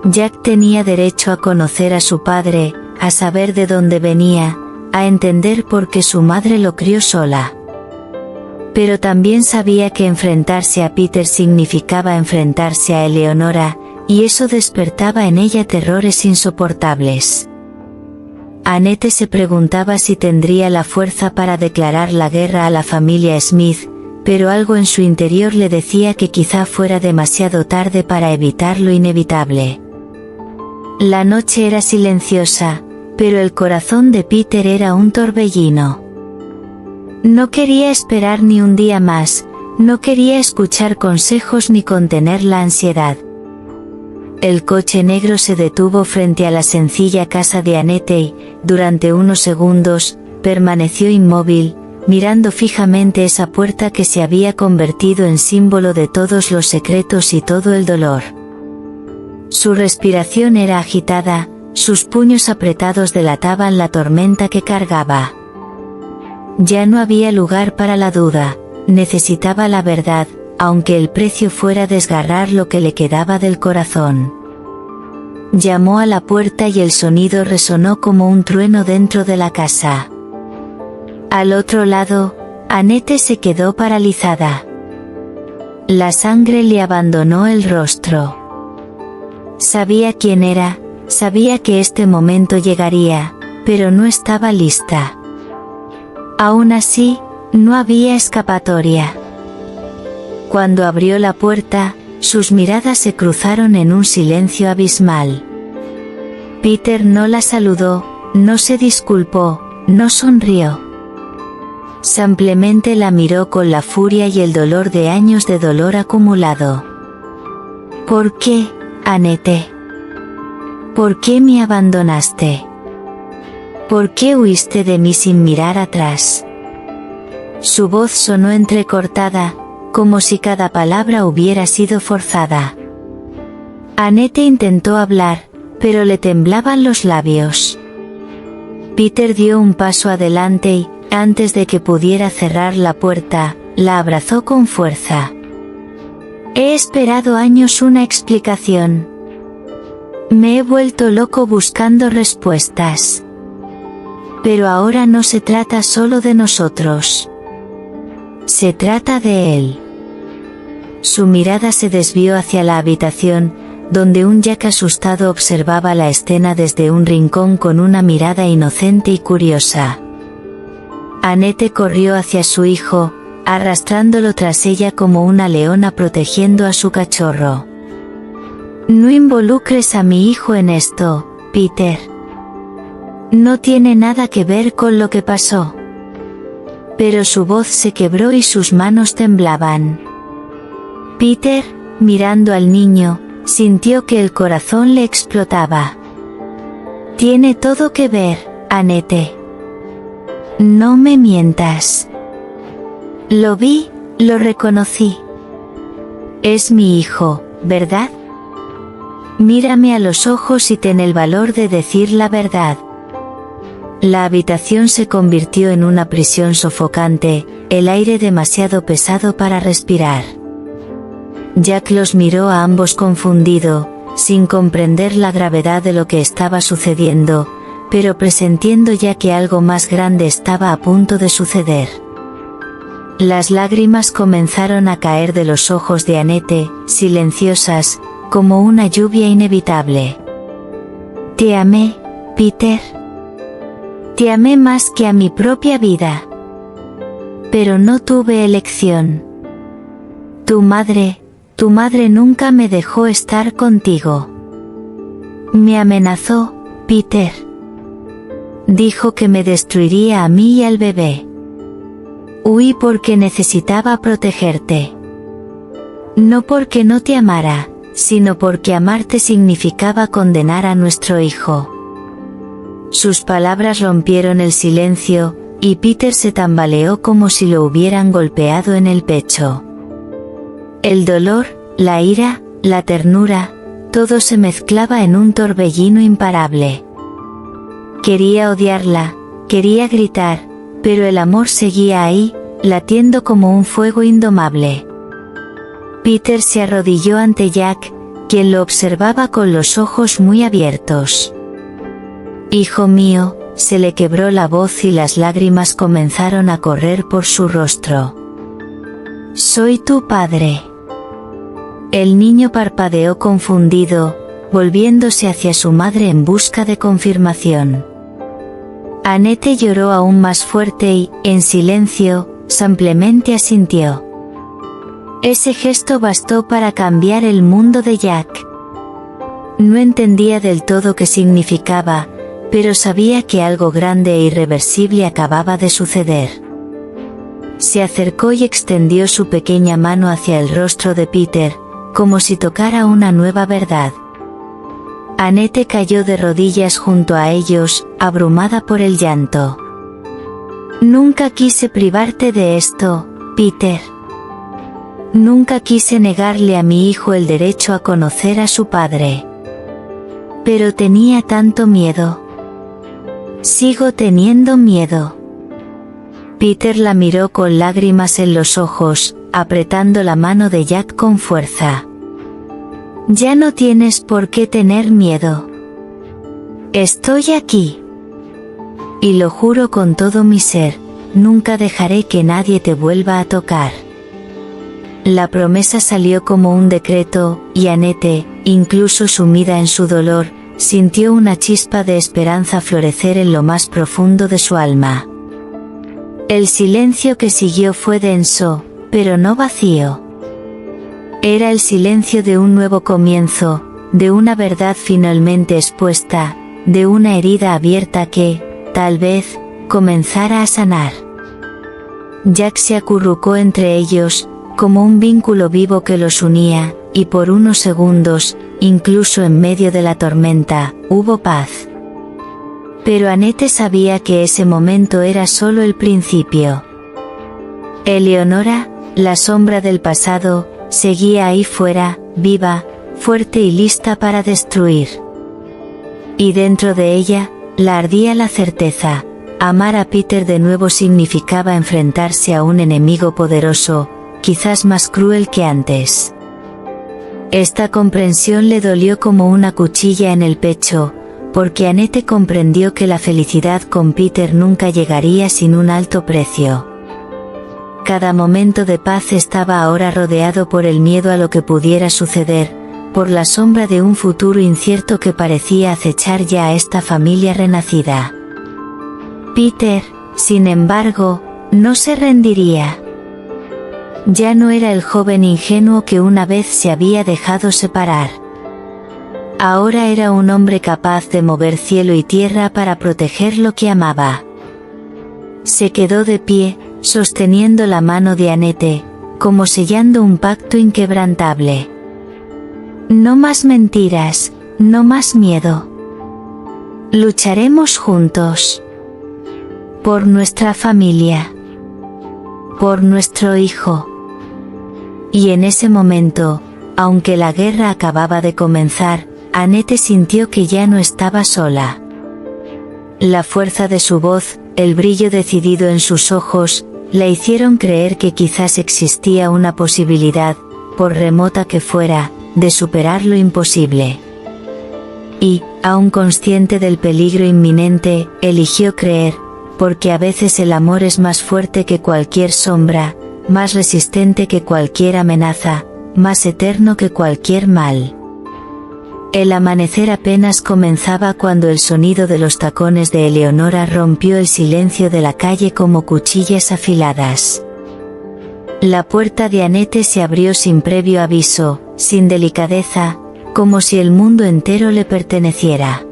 Jack tenía derecho a conocer a su padre, a saber de dónde venía, a entender por qué su madre lo crió sola. Pero también sabía que enfrentarse a Peter significaba enfrentarse a Eleonora, y eso despertaba en ella terrores insoportables. Annette se preguntaba si tendría la fuerza para declarar la guerra a la familia Smith, pero algo en su interior le decía que quizá fuera demasiado tarde para evitar lo inevitable. La noche era silenciosa, pero el corazón de Peter era un torbellino. No quería esperar ni un día más, no quería escuchar consejos ni contener la ansiedad. El coche negro se detuvo frente a la sencilla casa de Annette y, durante unos segundos, permaneció inmóvil, mirando fijamente esa puerta que se había convertido en símbolo de todos los secretos y todo el dolor. Su respiración era agitada, sus puños apretados delataban la tormenta que cargaba. Ya no había lugar para la duda, necesitaba la verdad, aunque el precio fuera desgarrar lo que le quedaba del corazón. Llamó a la puerta y el sonido resonó como un trueno dentro de la casa. Al otro lado, Annette se quedó paralizada. La sangre le abandonó el rostro. Sabía quién era, sabía que este momento llegaría, pero no estaba lista. Aún así, no había escapatoria. Cuando abrió la puerta, sus miradas se cruzaron en un silencio abismal. Peter no la saludó, no se disculpó, no sonrió. Simplemente la miró con la furia y el dolor de años de dolor acumulado. ¿Por qué, Annette? ¿Por qué me abandonaste? ¿Por qué huiste de mí sin mirar atrás? Su voz sonó entrecortada, como si cada palabra hubiera sido forzada. Annette intentó hablar, pero le temblaban los labios. Peter dio un paso adelante y, antes de que pudiera cerrar la puerta, la abrazó con fuerza. He esperado años una explicación. Me he vuelto loco buscando respuestas. Pero ahora no se trata solo de nosotros. Se trata de él. Su mirada se desvió hacia la habitación, donde un Jack asustado observaba la escena desde un rincón con una mirada inocente y curiosa. Annette corrió hacia su hijo, arrastrándolo tras ella como una leona protegiendo a su cachorro. No involucres a mi hijo en esto, Peter. No tiene nada que ver con lo que pasó. Pero su voz se quebró y sus manos temblaban. Peter, mirando al niño, sintió que el corazón le explotaba. Tiene todo que ver, Annette. No me mientas. Lo vi, lo reconocí. Es mi hijo, ¿verdad? Mírame a los ojos y ten el valor de decir la verdad. La habitación se convirtió en una prisión sofocante, el aire demasiado pesado para respirar. Jack los miró a ambos confundido, sin comprender la gravedad de lo que estaba sucediendo, pero presintiendo ya que algo más grande estaba a punto de suceder. Las lágrimas comenzaron a caer de los ojos de Annette, silenciosas, como una lluvia inevitable. Te amé, Peter. Te amé más que a mi propia vida. Pero no tuve elección. Tu madre nunca me dejó estar contigo. Me amenazó, Peter. Dijo que me destruiría a mí y al bebé. Huí porque necesitaba protegerte. No porque no te amara, sino porque amarte significaba condenar a nuestro hijo. Sus palabras rompieron el silencio, y Peter se tambaleó como si lo hubieran golpeado en el pecho. El dolor, la ira, la ternura, todo se mezclaba en un torbellino imparable. Quería odiarla, quería gritar, pero el amor seguía ahí, latiendo como un fuego indomable. Peter se arrodilló ante Jack, quien lo observaba con los ojos muy abiertos. Hijo mío, se le quebró la voz y las lágrimas comenzaron a correr por su rostro. Soy tu padre. El niño parpadeó confundido, volviéndose hacia su madre en busca de confirmación. Annette lloró aún más fuerte y, en silencio, simplemente asintió. Ese gesto bastó para cambiar el mundo de Jack. No entendía del todo qué significaba, pero sabía que algo grande e irreversible acababa de suceder. Se acercó y extendió su pequeña mano hacia el rostro de Peter, como si tocara una nueva verdad. Annette cayó de rodillas junto a ellos, abrumada por el llanto. Nunca quise privarte de esto, Peter. Nunca quise negarle a mi hijo el derecho a conocer a su padre. Pero tenía tanto miedo. Sigo teniendo miedo. Peter la miró con lágrimas en los ojos, apretando la mano de Jack con fuerza. Ya no tienes por qué tener miedo. Estoy aquí. Y lo juro con todo mi ser, nunca dejaré que nadie te vuelva a tocar. La promesa salió como un decreto, y Annette, incluso sumida en su dolor, sintió una chispa de esperanza florecer en lo más profundo de su alma. El silencio que siguió fue denso, pero no vacío. Era el silencio de un nuevo comienzo, de una verdad finalmente expuesta, de una herida abierta que, tal vez, comenzara a sanar. Jack se acurrucó entre ellos, como un vínculo vivo que los unía, y por unos segundos, incluso en medio de la tormenta, hubo paz. Pero Annette sabía que ese momento era solo el principio. Eleonora, la sombra del pasado, seguía ahí fuera, viva, fuerte y lista para destruir. Y dentro de ella, ardía la certeza: amar a Peter de nuevo significaba enfrentarse a un enemigo poderoso, quizás más cruel que antes. Esta comprensión le dolió como una cuchilla en el pecho, porque Annette comprendió que la felicidad con Peter nunca llegaría sin un alto precio. Cada momento de paz estaba ahora rodeado por el miedo a lo que pudiera suceder, por la sombra de un futuro incierto que parecía acechar ya a esta familia renacida. Peter, sin embargo, no se rendiría. Ya no era el joven ingenuo que una vez se había dejado separar. Ahora era un hombre capaz de mover cielo y tierra para proteger lo que amaba. Se quedó de pie, sosteniendo la mano de Annette, como sellando un pacto inquebrantable. No más mentiras, no más miedo. Lucharemos juntos. Por nuestra familia. Por nuestro hijo. Y en ese momento, aunque la guerra acababa de comenzar, Annette sintió que ya no estaba sola. La fuerza de su voz, el brillo decidido en sus ojos, la hicieron creer que quizás existía una posibilidad, por remota que fuera, de superar lo imposible. Y, aún consciente del peligro inminente, eligió creer, porque a veces el amor es más fuerte que cualquier sombra, más resistente que cualquier amenaza, más eterno que cualquier mal. El amanecer apenas comenzaba cuando el sonido de los tacones de Eleonora rompió el silencio de la calle como cuchillas afiladas. La puerta de Annette se abrió sin previo aviso, sin delicadeza, como si el mundo entero le perteneciera.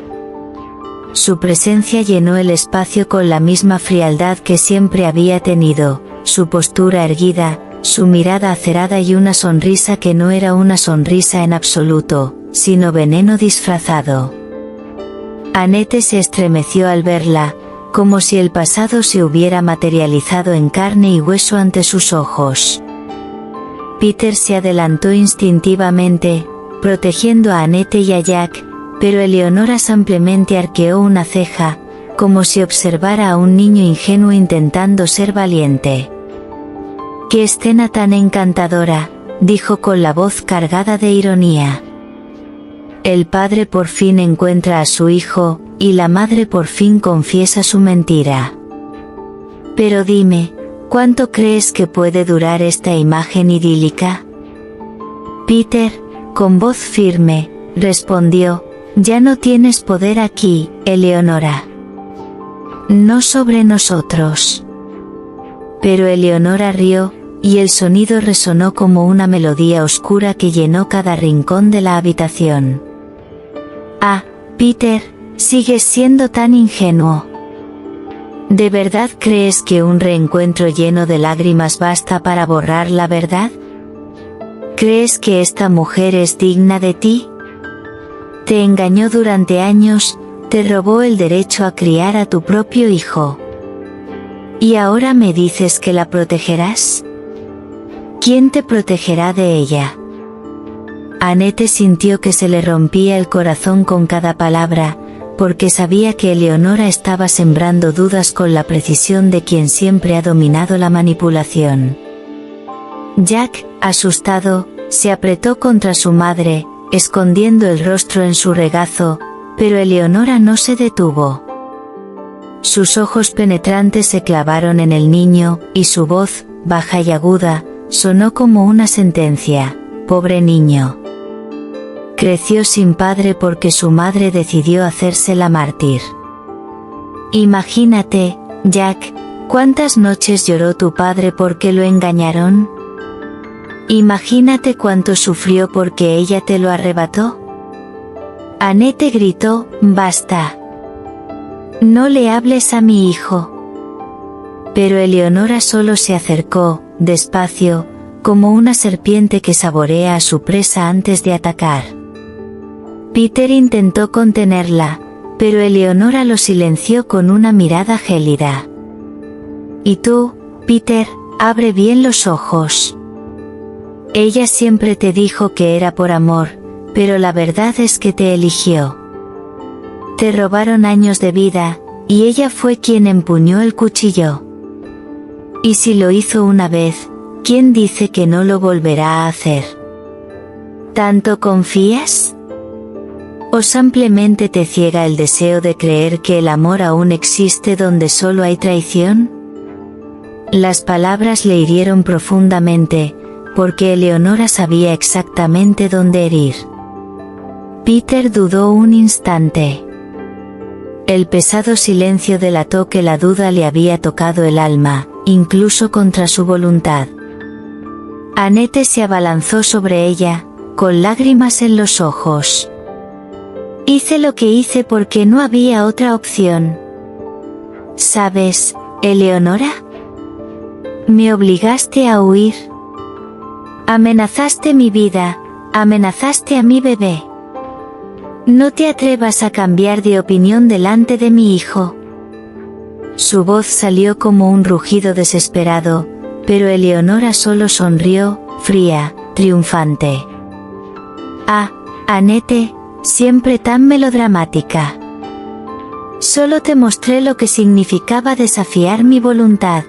Su presencia llenó el espacio con la misma frialdad que siempre había tenido, su postura erguida, su mirada acerada y una sonrisa que no era una sonrisa en absoluto, sino veneno disfrazado. Annette se estremeció al verla, como si el pasado se hubiera materializado en carne y hueso ante sus ojos. Peter se adelantó instintivamente, protegiendo a Annette y a Jack, pero Eleonora simplemente arqueó una ceja, como si observara a un niño ingenuo intentando ser valiente. «¡Qué escena tan encantadora!», dijo con la voz cargada de ironía. El padre por fin encuentra a su hijo, y la madre por fin confiesa su mentira. Pero dime, ¿cuánto crees que puede durar esta imagen idílica? Peter, con voz firme, respondió, «Ya no tienes poder aquí, Eleonora. No sobre nosotros». Pero Eleonora rió, y el sonido resonó como una melodía oscura que llenó cada rincón de la habitación. «Ah, Peter, sigues siendo tan ingenuo. ¿De verdad crees que un reencuentro lleno de lágrimas basta para borrar la verdad? ¿Crees que esta mujer es digna de ti? Te engañó durante años, te robó el derecho a criar a tu propio hijo. ¿Y ahora me dices que la protegerás? ¿Quién te protegerá de ella?» Annette sintió que se le rompía el corazón con cada palabra, porque sabía que Eleonora estaba sembrando dudas con la precisión de quien siempre ha dominado la manipulación. Jack, asustado, se apretó contra su madre, escondiendo el rostro en su regazo, pero Eleonora no se detuvo. Sus ojos penetrantes se clavaron en el niño, y su voz, baja y aguda, sonó como una sentencia: «Pobre niño. Creció sin padre porque su madre decidió hacérsela mártir. Imagínate, Jack, cuántas noches lloró tu padre porque lo engañaron. Imagínate cuánto sufrió porque ella te lo arrebató». Annette gritó: «Basta. No le hables a mi hijo». Pero Eleonora solo se acercó, despacio, como una serpiente que saborea a su presa antes de atacar. Peter intentó contenerla, pero Eleonora lo silenció con una mirada gélida. «Y tú, Peter, abre bien los ojos. Ella siempre te dijo que era por amor, pero la verdad es que te eligió. Te robaron años de vida, y ella fue quien empuñó el cuchillo. Y si lo hizo una vez, ¿quién dice que no lo volverá a hacer? ¿Tanto confías? ¿O simplemente te ciega el deseo de creer que el amor aún existe donde solo hay traición?» Las palabras le hirieron profundamente, porque Eleonora sabía exactamente dónde herir. Peter dudó un instante. El pesado silencio delató que la duda le había tocado el alma, incluso contra su voluntad. Annette se abalanzó sobre ella, con lágrimas en los ojos. «Hice lo que hice porque no había otra opción. ¿Sabes, Eleonora? Me obligaste a huir. Amenazaste mi vida, amenazaste a mi bebé. No te atrevas a cambiar de opinión delante de mi hijo. Su voz salió como un rugido desesperado, pero Eleonora solo sonrió, fría, triunfante. Ah, Annette, siempre tan melodramática. Solo te mostré lo que significaba desafiar mi voluntad.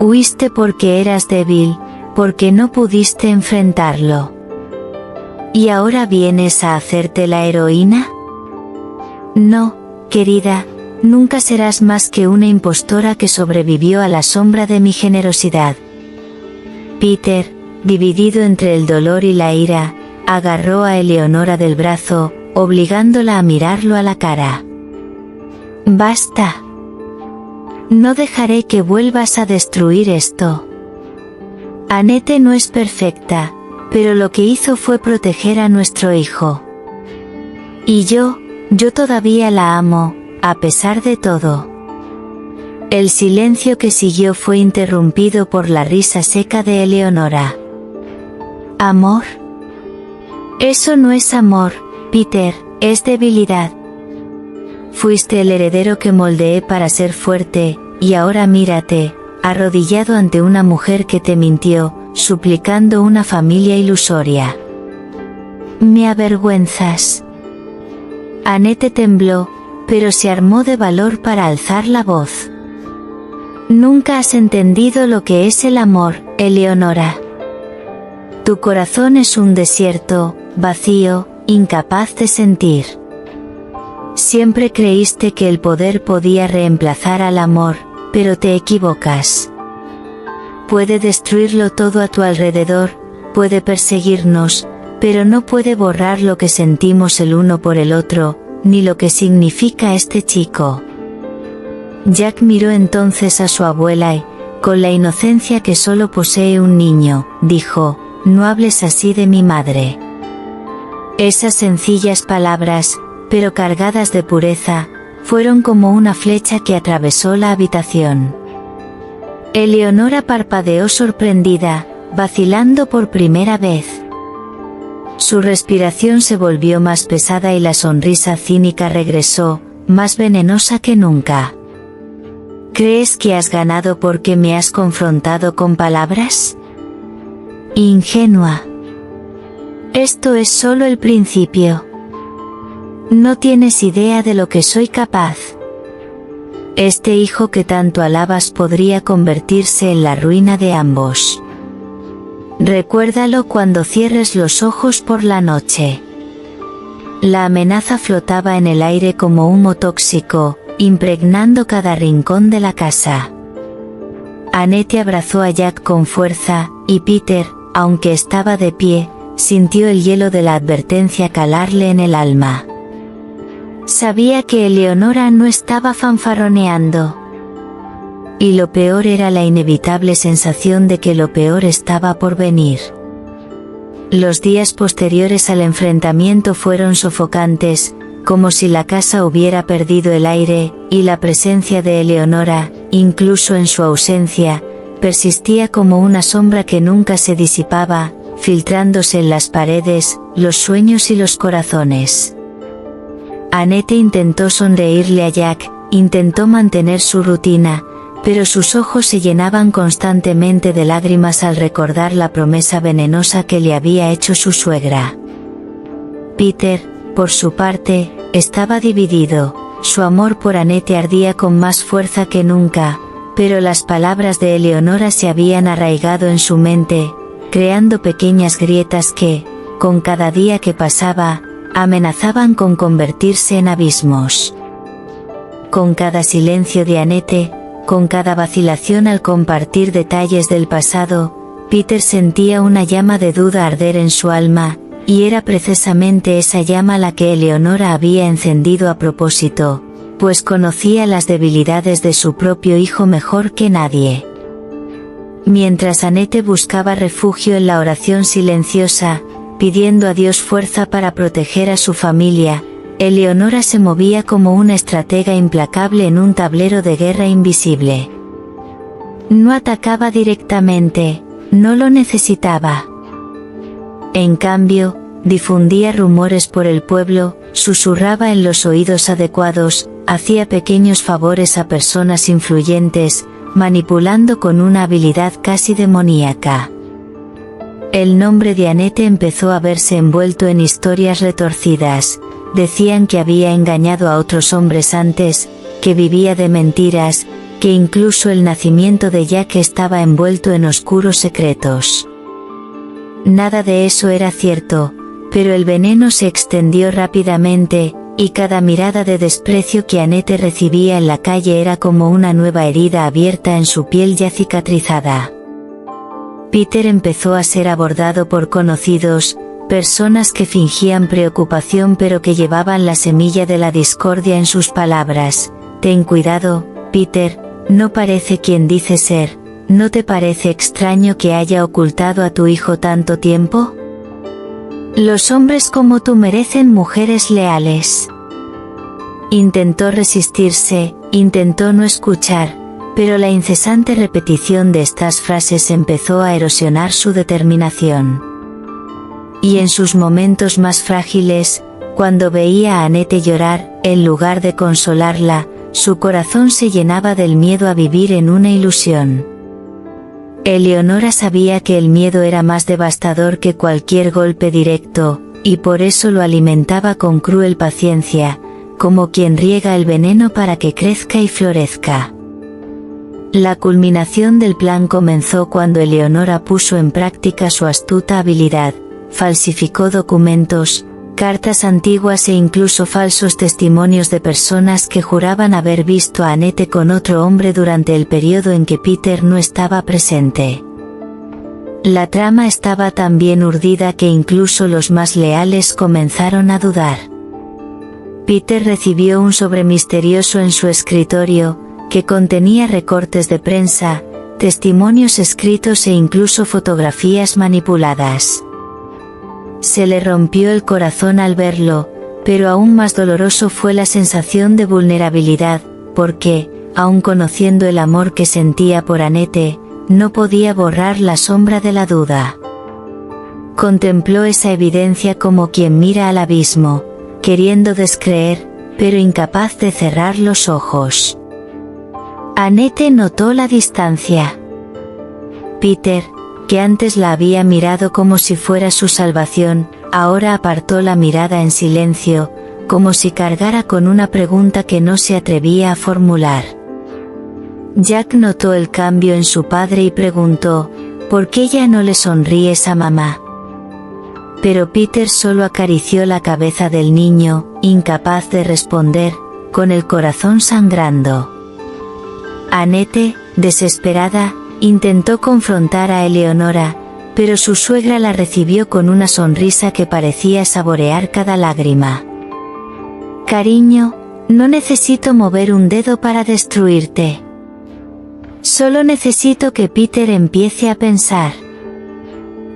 Huiste porque eras débil, porque no pudiste enfrentarlo. ¿Y ahora vienes a hacerte la heroína? No, querida, nunca serás más que una impostora que sobrevivió a la sombra de mi generosidad. Peter, dividido entre el dolor y la ira, agarró a Eleonora del brazo, obligándola a mirarlo a la cara. Basta. No dejaré que vuelvas a destruir esto. Annette no es perfecta, pero lo que hizo fue proteger a nuestro hijo. Y yo todavía la amo, a pesar de todo. El silencio que siguió fue interrumpido por la risa seca de Eleonora. ¿Amor? Eso no es amor, Peter, es debilidad. Fuiste el heredero que moldeé para ser fuerte, y ahora mírate, arrodillado ante una mujer que te mintió, suplicando una familia ilusoria. Me avergüenzas. Annette tembló, pero se armó de valor para alzar la voz. Nunca has entendido lo que es el amor, Eleonora. Tu corazón es un desierto, vacío, incapaz de sentir. Siempre creíste que el poder podía reemplazar al amor, pero te equivocas. Puede destruirlo todo a tu alrededor, puede perseguirnos, pero no puede borrar lo que sentimos el uno por el otro, ni lo que significa este chico. Jack miró entonces a su abuela y, con la inocencia que solo posee un niño, dijo, no hables así de mi madre. Esas sencillas palabras, pero cargadas de pureza, fueron como una flecha que atravesó la habitación. Eleonora parpadeó sorprendida, vacilando por primera vez. Su respiración se volvió más pesada y la sonrisa cínica regresó, más venenosa que nunca. ¿Crees que has ganado porque me has confrontado con palabras? Ingenua. Esto es solo el principio. No tienes idea de lo que soy capaz. Este hijo que tanto alabas podría convertirse en la ruina de ambos. Recuérdalo cuando cierres los ojos por la noche. La amenaza flotaba en el aire como humo tóxico, impregnando cada rincón de la casa. Annette abrazó a Jack con fuerza, y Peter, aunque estaba de pie, sintió el hielo de la advertencia calarle en el alma. Sabía que Eleonora no estaba fanfarroneando. Y lo peor era la inevitable sensación de que lo peor estaba por venir. Los días posteriores al enfrentamiento fueron sofocantes, como si la casa hubiera perdido el aire, y la presencia de Eleonora, incluso en su ausencia, persistía como una sombra que nunca se disipaba, filtrándose en las paredes, los sueños y los corazones. Annette intentó sonreírle a Jack, intentó mantener su rutina, pero sus ojos se llenaban constantemente de lágrimas al recordar la promesa venenosa que le había hecho su suegra. Peter, por su parte, estaba dividido, su amor por Annette ardía con más fuerza que nunca, pero las palabras de Eleonora se habían arraigado en su mente, creando pequeñas grietas que, con cada día que pasaba, amenazaban con convertirse en abismos. Con cada silencio de Annette, con cada vacilación al compartir detalles del pasado, Peter sentía una llama de duda arder en su alma, y era precisamente esa llama la que Eleonora había encendido a propósito, pues conocía las debilidades de su propio hijo mejor que nadie. Mientras Annette buscaba refugio en la oración silenciosa, pidiendo a Dios fuerza para proteger a su familia, Eleonora se movía como una estratega implacable en un tablero de guerra invisible. No atacaba directamente, no lo necesitaba. En cambio, difundía rumores por el pueblo, susurraba en los oídos adecuados, hacía pequeños favores a personas influyentes, manipulando con una habilidad casi demoníaca. El nombre de Annette empezó a verse envuelto en historias retorcidas. Decían que había engañado a otros hombres antes, que vivía de mentiras, que incluso el nacimiento de Jack estaba envuelto en oscuros secretos. Nada de eso era cierto, pero el veneno se extendió rápidamente, y cada mirada de desprecio que Annette recibía en la calle era como una nueva herida abierta en su piel ya cicatrizada. Peter empezó a ser abordado por conocidos, personas que fingían preocupación pero que llevaban la semilla de la discordia en sus palabras. Ten cuidado, Peter, no parece quien dice ser. ¿No te parece extraño que haya ocultado a tu hijo tanto tiempo? Los hombres como tú merecen mujeres leales. Intentó resistirse, intentó no escuchar, pero la incesante repetición de estas frases empezó a erosionar su determinación. Y en sus momentos más frágiles, cuando veía a Annette llorar, en lugar de consolarla, su corazón se llenaba del miedo a vivir en una ilusión. Eleonora sabía que el miedo era más devastador que cualquier golpe directo, y por eso lo alimentaba con cruel paciencia, como quien riega el veneno para que crezca y florezca. La culminación del plan comenzó cuando Eleonora puso en práctica su astuta habilidad, falsificó documentos, cartas antiguas e incluso falsos testimonios de personas que juraban haber visto a Annette con otro hombre durante el periodo en que Peter no estaba presente. La trama estaba tan bien urdida que incluso los más leales comenzaron a dudar. Peter recibió un sobre misterioso en su escritorio, que contenía recortes de prensa, testimonios escritos e incluso fotografías manipuladas. Se le rompió el corazón al verlo, pero aún más doloroso fue la sensación de vulnerabilidad, porque, aun conociendo el amor que sentía por Annette, no podía borrar la sombra de la duda. Contempló esa evidencia como quien mira al abismo, queriendo descreer, pero incapaz de cerrar los ojos. Annette notó la distancia. Peter, que antes la había mirado como si fuera su salvación, ahora apartó la mirada en silencio, como si cargara con una pregunta que no se atrevía a formular. Jack notó el cambio en su padre y preguntó, ¿por qué ya no le sonríes a mamá? Pero Peter solo acarició la cabeza del niño, incapaz de responder, con el corazón sangrando. Annette, desesperada, intentó confrontar a Eleonora, pero su suegra la recibió con una sonrisa que parecía saborear cada lágrima. Cariño, no necesito mover un dedo para destruirte. Solo necesito que Peter empiece a pensar.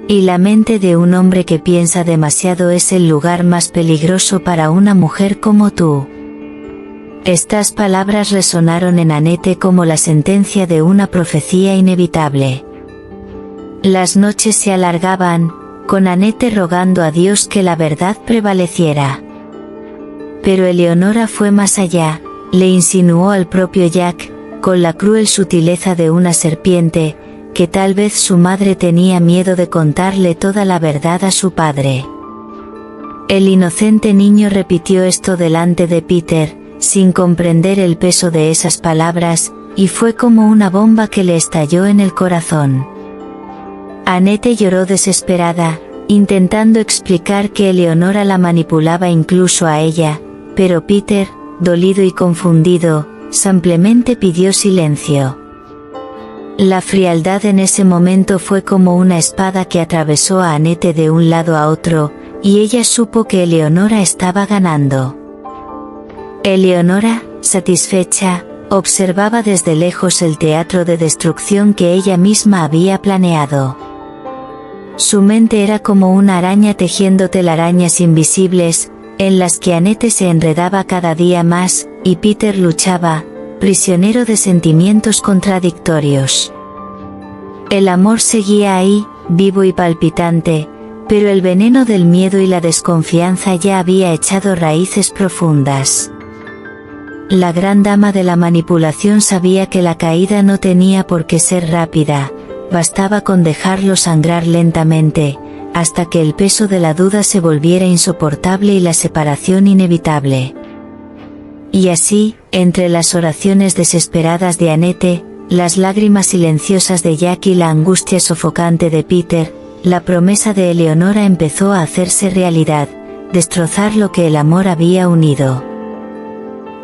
Y la mente de un hombre que piensa demasiado es el lugar más peligroso para una mujer como tú. Estas palabras resonaron en Annette como la sentencia de una profecía inevitable. Las noches se alargaban, con Annette rogando a Dios que la verdad prevaleciera. Pero Eleonora fue más allá, le insinuó al propio Jack, con la cruel sutileza de una serpiente, que tal vez su madre tenía miedo de contarle toda la verdad a su padre. El inocente niño repitió esto delante de Peter, sin comprender el peso de esas palabras, y fue como una bomba que le estalló en el corazón. Annette lloró desesperada, intentando explicar que Eleonora la manipulaba incluso a ella, pero Peter, dolido y confundido, simplemente pidió silencio. La frialdad en ese momento fue como una espada que atravesó a Annette de un lado a otro, y ella supo que Eleonora estaba ganando. Eleonora, satisfecha, observaba desde lejos el teatro de destrucción que ella misma había planeado. Su mente era como una araña tejiendo telarañas invisibles, en las que Annette se enredaba cada día más, y Peter luchaba, prisionero de sentimientos contradictorios. El amor seguía ahí, vivo y palpitante, pero el veneno del miedo y la desconfianza ya había echado raíces profundas. La gran dama de la manipulación sabía que la caída no tenía por qué ser rápida, bastaba con dejarlo sangrar lentamente, hasta que el peso de la duda se volviera insoportable y la separación inevitable. Y así, entre las oraciones desesperadas de Annette, las lágrimas silenciosas de Jack y la angustia sofocante de Peter, la promesa de Eleonora empezó a hacerse realidad, destrozar lo que el amor había unido.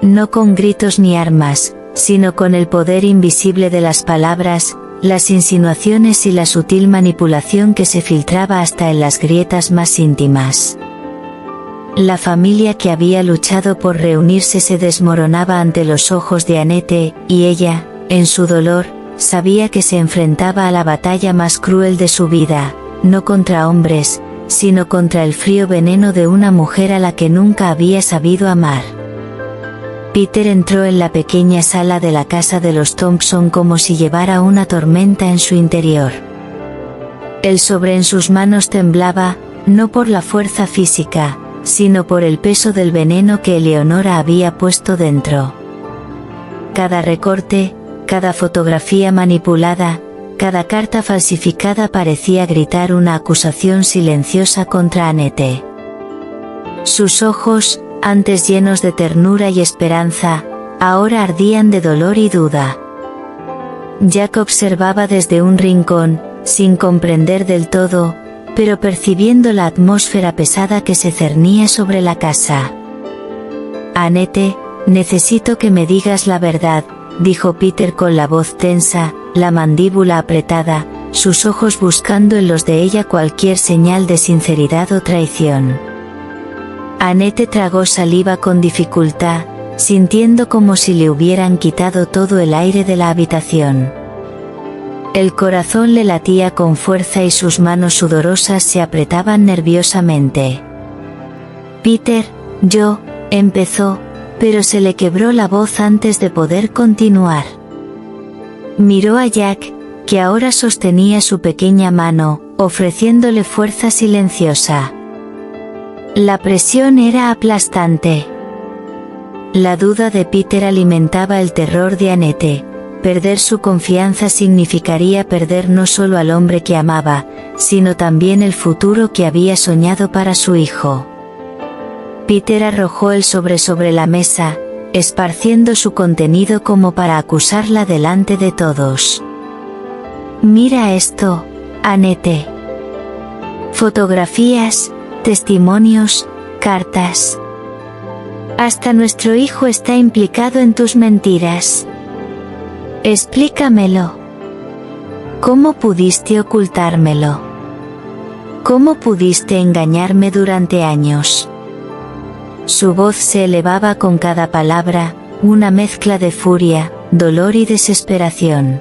No con gritos ni armas, sino con el poder invisible de las palabras, las insinuaciones y la sutil manipulación que se filtraba hasta en las grietas más íntimas. La familia que había luchado por reunirse se desmoronaba ante los ojos de Annette, y ella, en su dolor, sabía que se enfrentaba a la batalla más cruel de su vida, no contra hombres, sino contra el frío veneno de una mujer a la que nunca había sabido amar. Peter entró en la pequeña sala de la casa de los Thompson como si llevara una tormenta en su interior. El sobre en sus manos temblaba, no por la fuerza física, sino por el peso del veneno que Eleonora había puesto dentro. Cada recorte, cada fotografía manipulada, cada carta falsificada parecía gritar una acusación silenciosa contra Annette. Sus ojos, antes llenos de ternura y esperanza, ahora ardían de dolor y duda. Jack observaba desde un rincón, sin comprender del todo, pero percibiendo la atmósfera pesada que se cernía sobre la casa. Annette, necesito que me digas la verdad, dijo Peter con la voz tensa, la mandíbula apretada, sus ojos buscando en los de ella cualquier señal de sinceridad o traición. Annette tragó saliva con dificultad, sintiendo como si le hubieran quitado todo el aire de la habitación. El corazón le latía con fuerza y sus manos sudorosas se apretaban nerviosamente. Peter, empezó, pero se le quebró la voz antes de poder continuar. Miró a Jack, que ahora sostenía su pequeña mano, ofreciéndole fuerza silenciosa. La presión era aplastante. La duda de Peter alimentaba el terror de Annette. Perder su confianza significaría perder no solo al hombre que amaba, sino también el futuro que había soñado para su hijo. Peter arrojó el sobre la mesa, esparciendo su contenido como para acusarla delante de todos. Mira esto, Annette. Fotografías, testimonios, cartas. Hasta nuestro hijo está implicado en tus mentiras. Explícamelo. ¿Cómo pudiste ocultármelo? ¿Cómo pudiste engañarme durante años? Su voz se elevaba con cada palabra, una mezcla de furia, dolor y desesperación.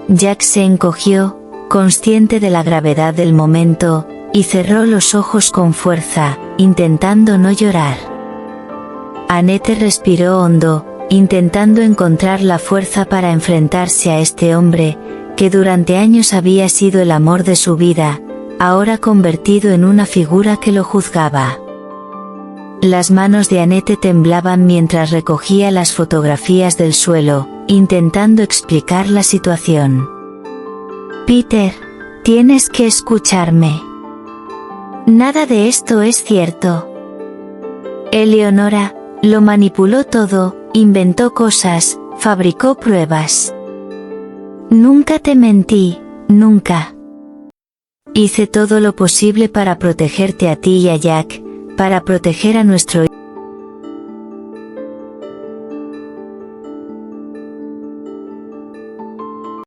Jack se encogió, consciente de la gravedad del momento, y cerró los ojos con fuerza, intentando no llorar. Annette respiró hondo, intentando encontrar la fuerza para enfrentarse a este hombre, que durante años había sido el amor de su vida, ahora convertido en una figura que lo juzgaba. Las manos de Annette temblaban mientras recogía las fotografías del suelo, intentando explicar la situación. Peter, tienes que escucharme. Nada de esto es cierto. Eleonora lo manipuló todo, inventó cosas, fabricó pruebas. Nunca te mentí, nunca. Hice todo lo posible para protegerte a ti y a Jack, para proteger a nuestro hijo.